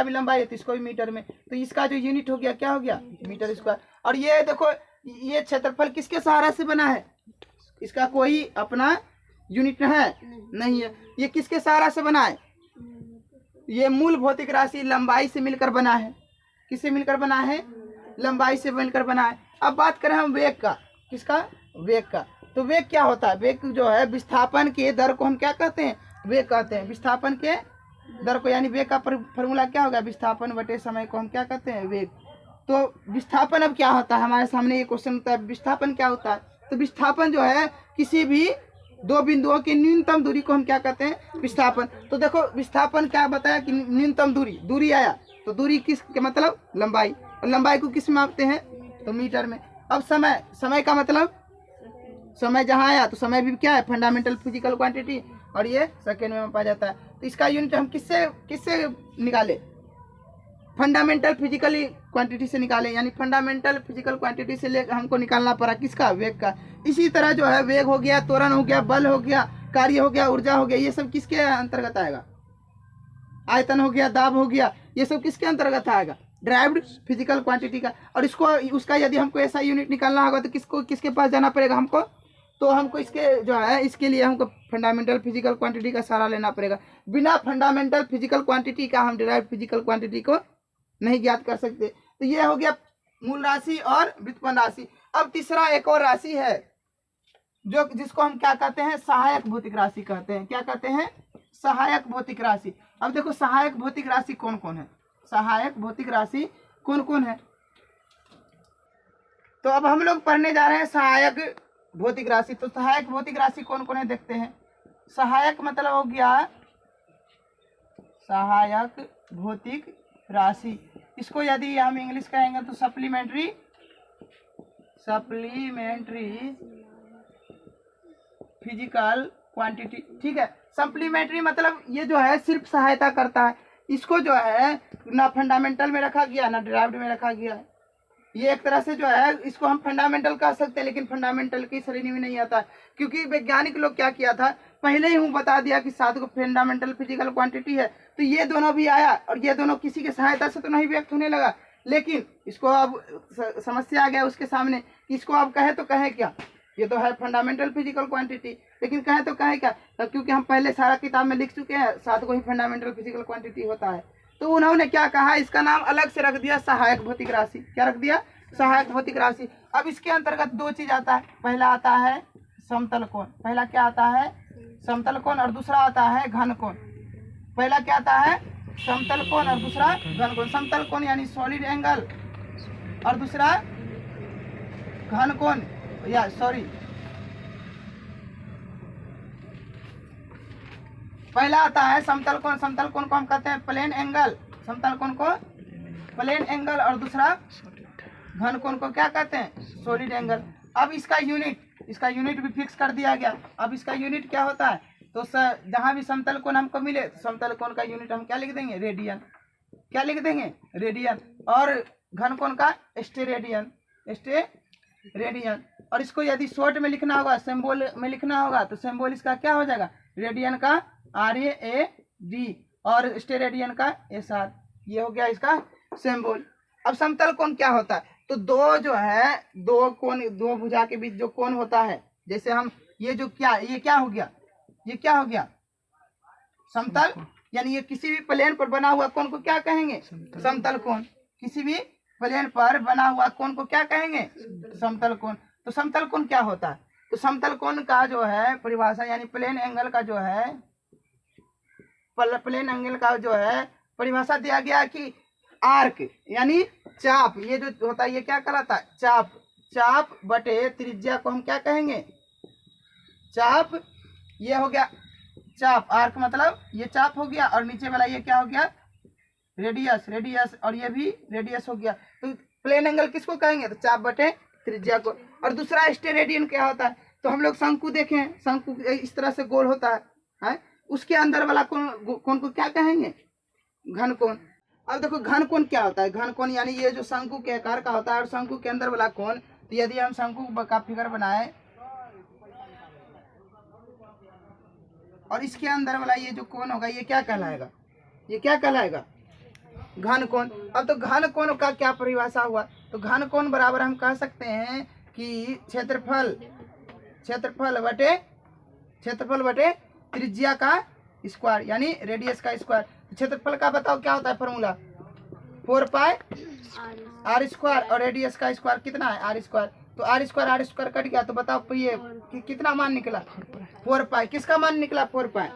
भी लंबाई है तो इसको भी मीटर में। तो इसका जो यूनिट हो गया, क्या हो गया, मीटर स्क्वायर। और ये देखो, ये क्षेत्रफल किसके सहारा से बना है, इसका कोई अपना यूनिट है नहीं है। ये किसके सहारा से बना है, ये मूल भौतिक राशि लंबाई से मिलकर बना है। किससे मिलकर बना है, लंबाई से मिलकर बना है। अब बात करें हम वेग का, किसका, वेग का। तो वेग क्या होता है, वेग जो है विस्थापन के दर को हम क्या कहते हैं, वेग कहते हैं। विस्थापन के दर को, यानी वेग का फॉर्मूला क्या होगा, विस्थापन बटे समय को हम क्या कहते हैं, वेग। तो विस्थापन अब क्या होता है, हमारे सामने ये क्वेश्चन होता है, विस्थापन क्या होता है। तो विस्थापन जो है किसी भी दो बिंदुओं की न्यूनतम दूरी को हम क्या कहते हैं, विस्थापन। तो देखो विस्थापन क्या बताया कि न्यूनतम दूरी आया, तो दूरी किस के मतलब लंबाई, और लंबाई को किस में मापते हैं, तो मीटर में। अब समय का मतलब, समय जहाँ आया तो समय भी क्या है, फंडामेंटल फिजिकल क्वांटिटी, और ये सेकेंड में मापा जाता है। तो इसका यूनिट हम किससे निकाले, फंडामेंटल फिजिकल क्वांटिटी से निकाले। यानी फंडामेंटल फिजिकल क्वांटिटी से ले हमको निकालना पड़ा किसका, वेग का। इसी तरह जो है वेग हो गया, त्वरण हो गया, बल हो गया, कार्य हो गया, ऊर्जा हो गया, ये सब किसके अंतर्गत आएगा, आयतन हो गया, दाब हो गया, ये सब किसके अंतर्गत आएगा, ड्राइव्ड फिजिकल क्वांटिटी का। और इसको, उसका यदि हमको ऐसा यूनिट निकालना होगा तो किसके पास जाना पड़ेगा हमको, तो हमको इसके जो है, इसके लिए हमको फंडामेंटल फिजिकल क्वांटिटी का सहारा लेना पड़ेगा। बिना फंडामेंटल फिजिकल क्वांटिटी का हम ड्राइव्ड फिजिकल क्वांटिटी को नहीं ज्ञात कर सकते। तो ये हो गया मूल राशि और व्युत्पन्न राशि। अब तीसरा एक और राशि है जो, जिसको हम क्या कहते हैं, सहायक भौतिक राशि कहते हैं। क्या कहते हैं, सहायक भौतिक राशि। अब देखो सहायक भौतिक राशि कौन कौन है, सहायक भौतिक राशि कौन कौन है। तो अब हम लोग पढ़ने जा रहे हैं सहायक भौतिक राशि। तो सहायक भौतिक राशि कौन कौन है देखते हैं। सहायक मतलब हो गया सहायक भौतिक राशि। इसको यदि हम इंग्लिश कहेंगे तो सप्लीमेंट्री फिजिकल क्वांटिटी। ठीक है, सप्लीमेंट्री मतलब ये जो है सिर्फ सहायता करता है। इसको जो है ना फंडामेंटल में रखा गया, ना ड्राइव्ड में रखा गया है। ये एक तरह से जो है इसको हम फंडामेंटल कह सकते हैं, लेकिन फंडामेंटल की श्रेणी में नहीं आता, क्योंकि वैज्ञानिक लोग क्या किया था, पहले ही हूँ बता दिया कि 7 को फंडामेंटल फिजिकल क्वांटिटी है, तो ये दोनों भी आया और ये दोनों किसी की सहायता से तो नहीं व्यक्त होने लगा, लेकिन इसको अब समस्या आ गया उसके सामने कि इसको अब कहे तो कहे क्या, ये तो है फंडामेंटल फिजिकल क्वांटिटी, लेकिन कहे तो कहे क्या, क्योंकि हम पहले सारा किताब में लिख चुके हैं 7 को ही फंडामेंटल फिजिकल क्वांटिटी होता है। तो उन्होंने क्या कहा, इसका नाम अलग से रख दिया सहायक भौतिक राशि। क्या रख दिया? सहायक भौतिक राशि। अब इसके अंतर्गत 2 चीज आता है, पहला आता है समतल कोण, पहला क्या आता है? समतल कोण, और दूसरा आता है घन कोण। पहला क्या आता है? समतल कोण और दूसरा घन कोण। समतल कोण यानी सॉलिड एंगल और दूसरा घन कोण, या सॉरी, पहला आता है समतल कोण। समतल कोण को हम कहते हैं प्लेन एंगल, समतल कोण को प्लेन एंगल, और दूसरा घन कोण को क्या कहते हैं? Solid angle. अब इसका यूनिट भी फिक्स कर दिया गया। अब इसका यूनिट क्या होता है? तो जहां भी समतल कोण हमको मिले, समतल कोण का यूनिट हम क्या लिख देंगे? रेडियन। क्या लिख देंगे? रेडियन। और घन कोण का स्टेरेडियन, स्टेरेडियन। और इसको यदि शॉर्ट में लिखना होगा, सिंबल में लिखना होगा, तो सिंबल इसका क्या हो जाएगा? रेडियन का RAD और स्टेरेडियन का SR। ये हो गया इसका सिंबल। अब समतल कोण क्या होता है? तो दो जो है, दो कोण, दो भुजा के बीच जो कोण होता है, जैसे हम ये जो क्या, ये क्या हो गया? ये क्या हो गया? समतल, यानी ये किसी भी प्लेन पर बना हुआ कोण को क्या कहेंगे? समतल कोण। किसी भी प्लेन पर बना हुआ कोण को क्या कहेंगे? समतल कोण। तो समतल कोण क्या होता है? तो समतल कोण का जो है परिभाषा, यानी प्लेन एंगल का जो है, प्लेन एंगल का जो है परिभाषा दिया गया कि आर्क यानी चाप, ये जो होता है ये क्या कहलाता है? चाप। चाप बटे त्रिज्या को हम क्या कहेंगे? चाप। ये हो गया चाप, आर्क मतलब ये चाप हो गया, और नीचे वाला ये क्या हो गया? रेडियस। रेडियस, और ये भी रेडियस हो गया। तो प्लेन एंगल किसको कहेंगे? तो चाप बटे त्रिज्या को। और दूसरा स्टेरेडियन क्या होता है? तो हम लोग शंकु देखें, शंकु इस तरह से गोल होता है, उसके अंदर वाला कोण को क्या कहेंगे? घन कोण। अब देखो घन कोण क्या होता है? घन कोण यानी ये जो शंकु के आकार का होता है और शंकु के अंदर वाला कोण। तो यदि हम शंकु का फिगर बनाए और इसके अंदर वाला ये जो कोण होगा, ये क्या कहलाएगा? ये क्या कहलाएगा? घन कोण। अब तो घन कोण का क्या परिभाषा हुआ? तो घन कोण बराबर हम कह सकते हैं कि क्षेत्रफल बटे त्रिज्या का स्क्वायर, यानी रेडियस का स्क्वायर। क्षेत्रफल का बताओ क्या होता है फॉर्मूला? 4 पाई R स्क्वायर, और रेडियस का स्क्वायर कितना है? R square. तो R स्क्वायर कट गया, तो बताओ ये कितना मान निकला? 4 पाई। किसका मान निकला? 4 पाई।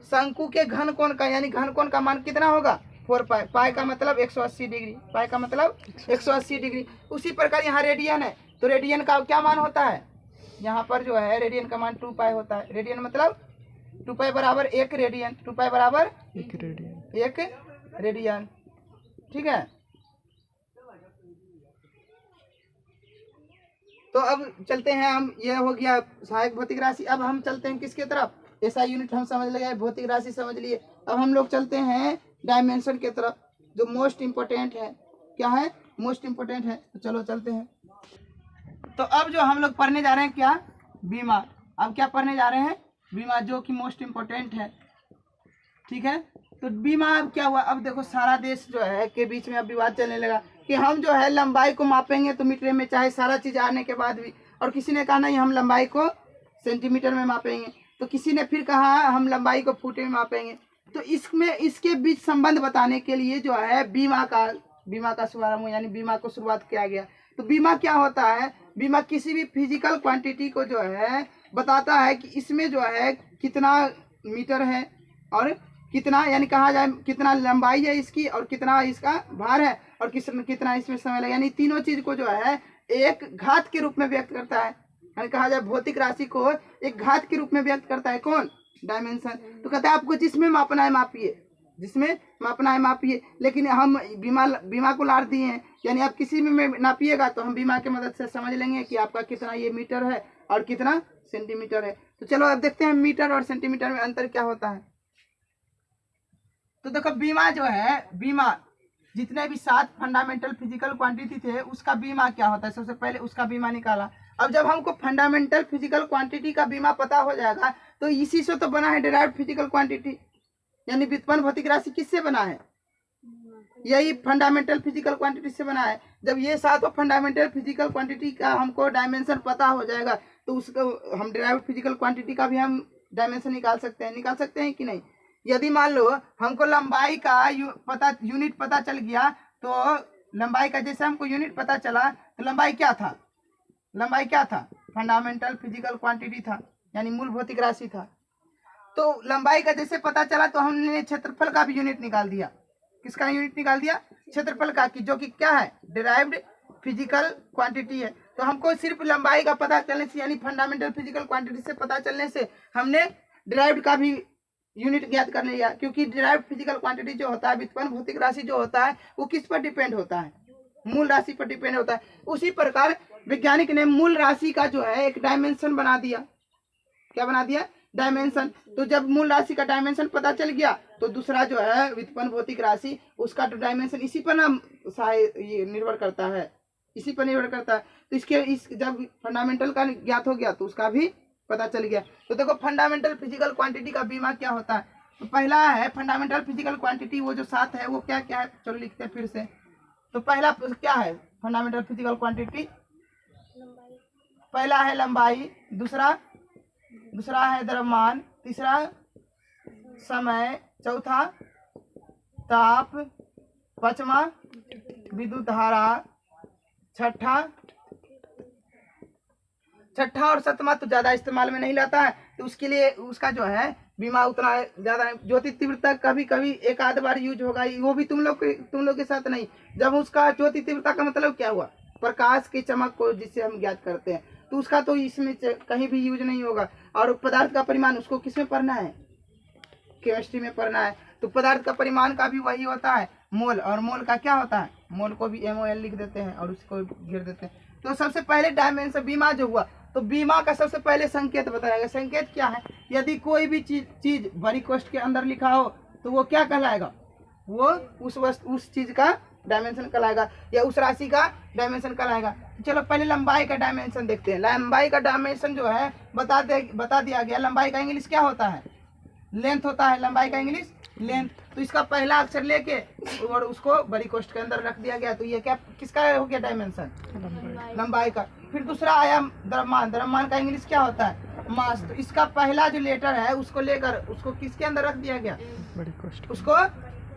शंकु के घन कोण का, यानी घन कोण का मान कितना होगा? 4 पाई। पाई का मतलब 180 डिग्री, पाई का मतलब 180 डिग्री। उसी प्रकार यहाँ रेडियन है, तो रेडियन का क्या मान होता है? यहाँ पर जो है रेडियन का मान 2 पाई होता है। रेडियन मतलब 2 पाई बराबर 1 रेडियन। 2 पाई बराबर 1 रेडियन। ठीक है। तो अब चलते हैं हम, ये हो गया सहायक भौतिक राशि। अब हम चलते हैं किसके तरफ? ऐसा यूनिट हम समझ लिए, भौतिक राशि समझ लिए। अब हम लोग चलते हैं डायमेंशन के तरफ, जो मोस्ट इम्पोर्टेंट है। क्या है? मोस्ट इम्पोर्टेंट है। तो चलो चलते हैं। तो अब जो हम लोग पढ़ने जा रहे हैं क्या? बीमा। अब क्या पढ़ने जा रहे हैं? बीमा, जो कि मोस्ट इम्पोर्टेंट है। ठीक है। तो बीमा अब क्या हुआ? अब देखो सारा देश जो है के बीच में अब विवाद चलने लगा कि हम जो है लंबाई को मापेंगे तो मीटर में, चाहे सारा चीज आने के बाद भी। और किसी ने कहा नहीं, हम लंबाई को सेंटीमीटर में मापेंगे। तो किसी ने फिर कहा हम लंबाई को फुट में मापेंगे। तो इसमें इसके बीच संबंध बताने के लिए जो है बीमा का शुभारंभ, यानी बीमा को शुरुआत किया गया। तो बीमा क्या होता है? बीमा किसी भी फिजिकल क्वांटिटी को जो है बताता है कि इसमें जो है कितना मीटर है और कितना, यानी कहा जाए कितना लंबाई है इसकी और कितना इसका भार है और कितना इसमें समय लगा, यानी तीनों चीज को जो है एक घात के रूप में व्यक्त करता है। यानी कहा जाए भौतिक राशि को एक घात के रूप में व्यक्त करता है। कौन? डायमेंशन। तो कहता है आपको जिसमें मापना है मापिए, जिसमें मापना है मापिए। लेकिन हम बीमा को लाड़ दिए हैं, यानी आप किसी में नापिएगा तो हम बीमा की मदद से समझ लेंगे कि आपका कितना ये मीटर है और कितना सेंटीमीटर है। तो चलो अब देखते हैं मीटर और सेंटीमीटर में अंतर क्या होता है। तो देखो बीमा जो है, बीमा जितने भी 7 फंडामेंटल फिजिकल क्वांटिटी थे उसका बीमा क्या होता है, सबसे पहले उसका बीमा निकाला। अब जब हमको फंडामेंटल फिजिकल क्वांटिटी का बीमा पता हो जाएगा तो इसी से तो बना है डिराइव्ड फिजिकल क्वांटिटी, यानी व्युत्पन्न भौतिक राशि किससे बना है, यही फंडामेंटल फिजिकल क्वांटिटी से बना है। जब ये 7 फंडामेंटल फिजिकल क्वांटिटी का हमको डायमेंशन पता हो जाएगा तो उसको हम डिराइव्ड फिजिकल क्वांटिटी का भी हम डायमेंशन निकाल सकते हैं कि नहीं। यदि मान लो हमको लंबाई का यूनिट पता चल गया, तो लंबाई का जैसे हमको यूनिट पता चला तो लंबाई क्या था, फंडामेंटल फिजिकल क्वांटिटी था, यानी मूल भौतिक राशि था। तो लंबाई का जैसे पता चला तो हमने क्षेत्रफल का भी यूनिट निकाल दिया। किसका यूनिट निकाल दिया, क्षेत्रफल का, कि जो कि क्या है, डिराइव्ड फिजिकल क्वांटिटी है। तो हमको सिर्फ लंबाई का पता चलने से, यानी फंडामेंटल फिजिकल क्वांटिटी से पता चलने से हमने डिराइव्ड का भी यूनिट ज्ञात कर लिया, क्योंकि डिराइव्ड फिजिकल क्वांटिटी जो होता है, व्युत्पन्न भौतिक राशि जो होता है, वो किस पर डिपेंड होता है, मूल राशि पर डिपेंड होता है। उसी प्रकार वैज्ञानिक ने मूल राशि का जो है एक डायमेंशन बना दिया। क्या बना दिया, डायमेंशन। तो जब मूल राशि का डायमेंशन पता चल गया तो दूसरा जो है व्युत्पन्न भौतिक राशि, उसका तो डायमेंशन इसी पर ना ये निर्भर करता है, इसी पर निर्भर करता है। तो जब फंडामेंटल का ज्ञात हो गया तो उसका भी पता चल गया। तो देखो फंडामेंटल फिजिकल क्वांटिटी का बीमा क्या होता है। तो पहला है फंडामेंटल फिजिकल क्वांटिटी, वो जो 7 है वो क्या क्या है, चलो लिखते हैं फिर से। तो पहला क्या है फंडामेंटल फिजिकल क्वांटिटी, पहला है लंबाई, दूसरा है द्रव्यमान, तीसरा समय, चौथा ताप, पांचवा विद्युत धारा, छठा और सातवां तो ज्यादा इस्तेमाल में नहीं लाता है, तो उसके लिए उसका जो है बीमा उतना ज्यादा। ज्योति तीव्रता कभी कभी एक आध बार यूज होगा, वो भी तुम लोग के साथ नहीं। जब उसका ज्योति तीव्रता का मतलब क्या हुआ, प्रकाश की चमक को जिसे हम ज्ञात करते हैं, तो उसका तो इसमें कहीं भी यूज नहीं होगा। और पदार्थ का परिमाण उसको किसमें पढ़ना है, केमिस्ट्री में पढ़ना है। तो पदार्थ का परिमाण का भी वही होता है, मोल। और मोल का क्या होता है, मोल को भी MOL लिख देते हैं और उसको घेर देते हैं। तो सबसे पहले डायमेंशन बीमा जो हुआ, तो बीमा का सबसे पहले संकेत बताएगा। संकेत क्या है, यदि कोई भी चीज बड़ी कोष्ठ के अंदर लिखा हो तो वो क्या कहलाएगा, वो उस चीज का डायमेंशन कहलाएगा, या उस राशि का डायमेंशन कहलाएगा। चलो पहले लंबाई का डायमेंशन देखते हैं। लंबाई का डायमेंशन जो है बता दिया गया। लंबाई का इंग्लिश क्या होता है, लेंथ होता है। लंबाई का इंग्लिश लेंथ। तो इसका पहला अक्षर लेके और उसको बड़ी कोष्ठ के अंदर रख दिया गया। तो ये क्या, किसका हो गया डायमेंशन, लंबाई का। फिर दूसरा आया द्रव्यमान। द्रव्यमान का इंग्लिश क्या होता है, मास। तो इसका पहला जो लेटर है उसको लेकर उसको किसके अंदर रख दिया गया, बड़ी कोष्ठ, उसको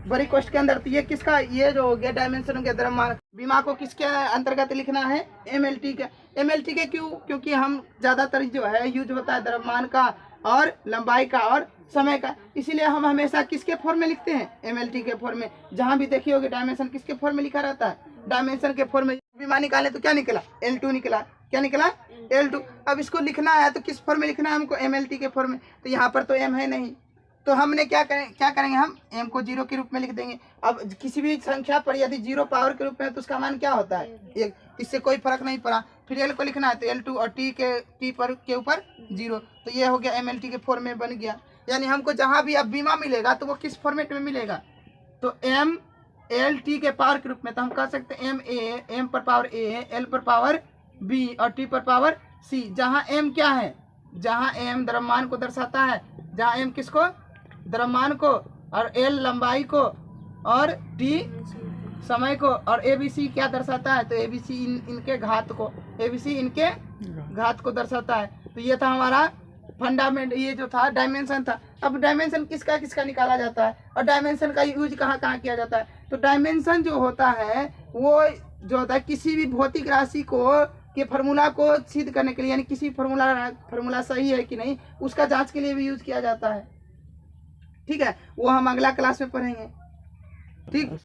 बड़ी कोष्ठ के अंदर। तो ये किसका, ये जो हो गया डायमेंशन हो गया द्रव्यमान। बीमा को किसके अंतर्गत लिखना है, MLT के। MLT के क्यों, क्योंकि हम ज्यादातर जो है यूज होता है द्रव्यमान का और लंबाई का और समय का, इसीलिए हम हमेशा किसके फॉर्म में लिखते हैं, MLT के फॉर्म में। जहां भी देखिए होगे डायमेंशन किसके फॉर्म में लिखा रहता है, डायमेंशन के फॉर्म में। बीमा निकाले तो क्या निकला, L2 निकला। क्या निकला, L2। अब इसको लिखना है तो किस फॉर्म में लिखना है हमको, MLT के फॉर्म में। तो यहाँ पर तो M है नहीं, तो हमने क्या करेंगे हम M को 0 के रूप में लिख देंगे। अब किसी भी संख्या पर यदि 0 पावर के रूप में तो उसका मान क्या होता है, 1। इससे कोई फर्क नहीं पड़ा। फिर L को लिखना है तो L2 और T के ऊपर 0। तो ये हो गया MLT के फॉर्म में बन गया। यानी हमको जहाँ भी अब बीमा मिलेगा तो वो किस फॉर्मेट में मिलेगा, तो MLT के पावर के रूप में। तो हम कह सकते हैं M पर पावर A, L पर पावर B और T पर पावर C। जहाँ M क्या है, जहाँ M द्रव्यमान को दर्शाता है, जहाँ M किसको, द्रव्यमान को, और L लंबाई को, और T समय को, और ABC क्या दर्शाता है, तो ABC इनके घात को, ABC इनके घात को दर्शाता है। तो ये था हमारा फंडामेंट, ये जो था डायमेंशन था। अब डायमेंशन किसका किसका निकाला जाता है और डायमेंशन का यूज कहाँ कहाँ किया जाता है। तो डायमेंशन जो होता है वो जो होता है किसी भी भौतिक राशि को के फार्मूला को सिद्ध करने के लिए, यानी किसी फार्मूला सही है कि नहीं उसका जांच के लिए भी यूज किया जाता है। ठीक है, वो हम अगला क्लास में पढ़ेंगे। ठीक।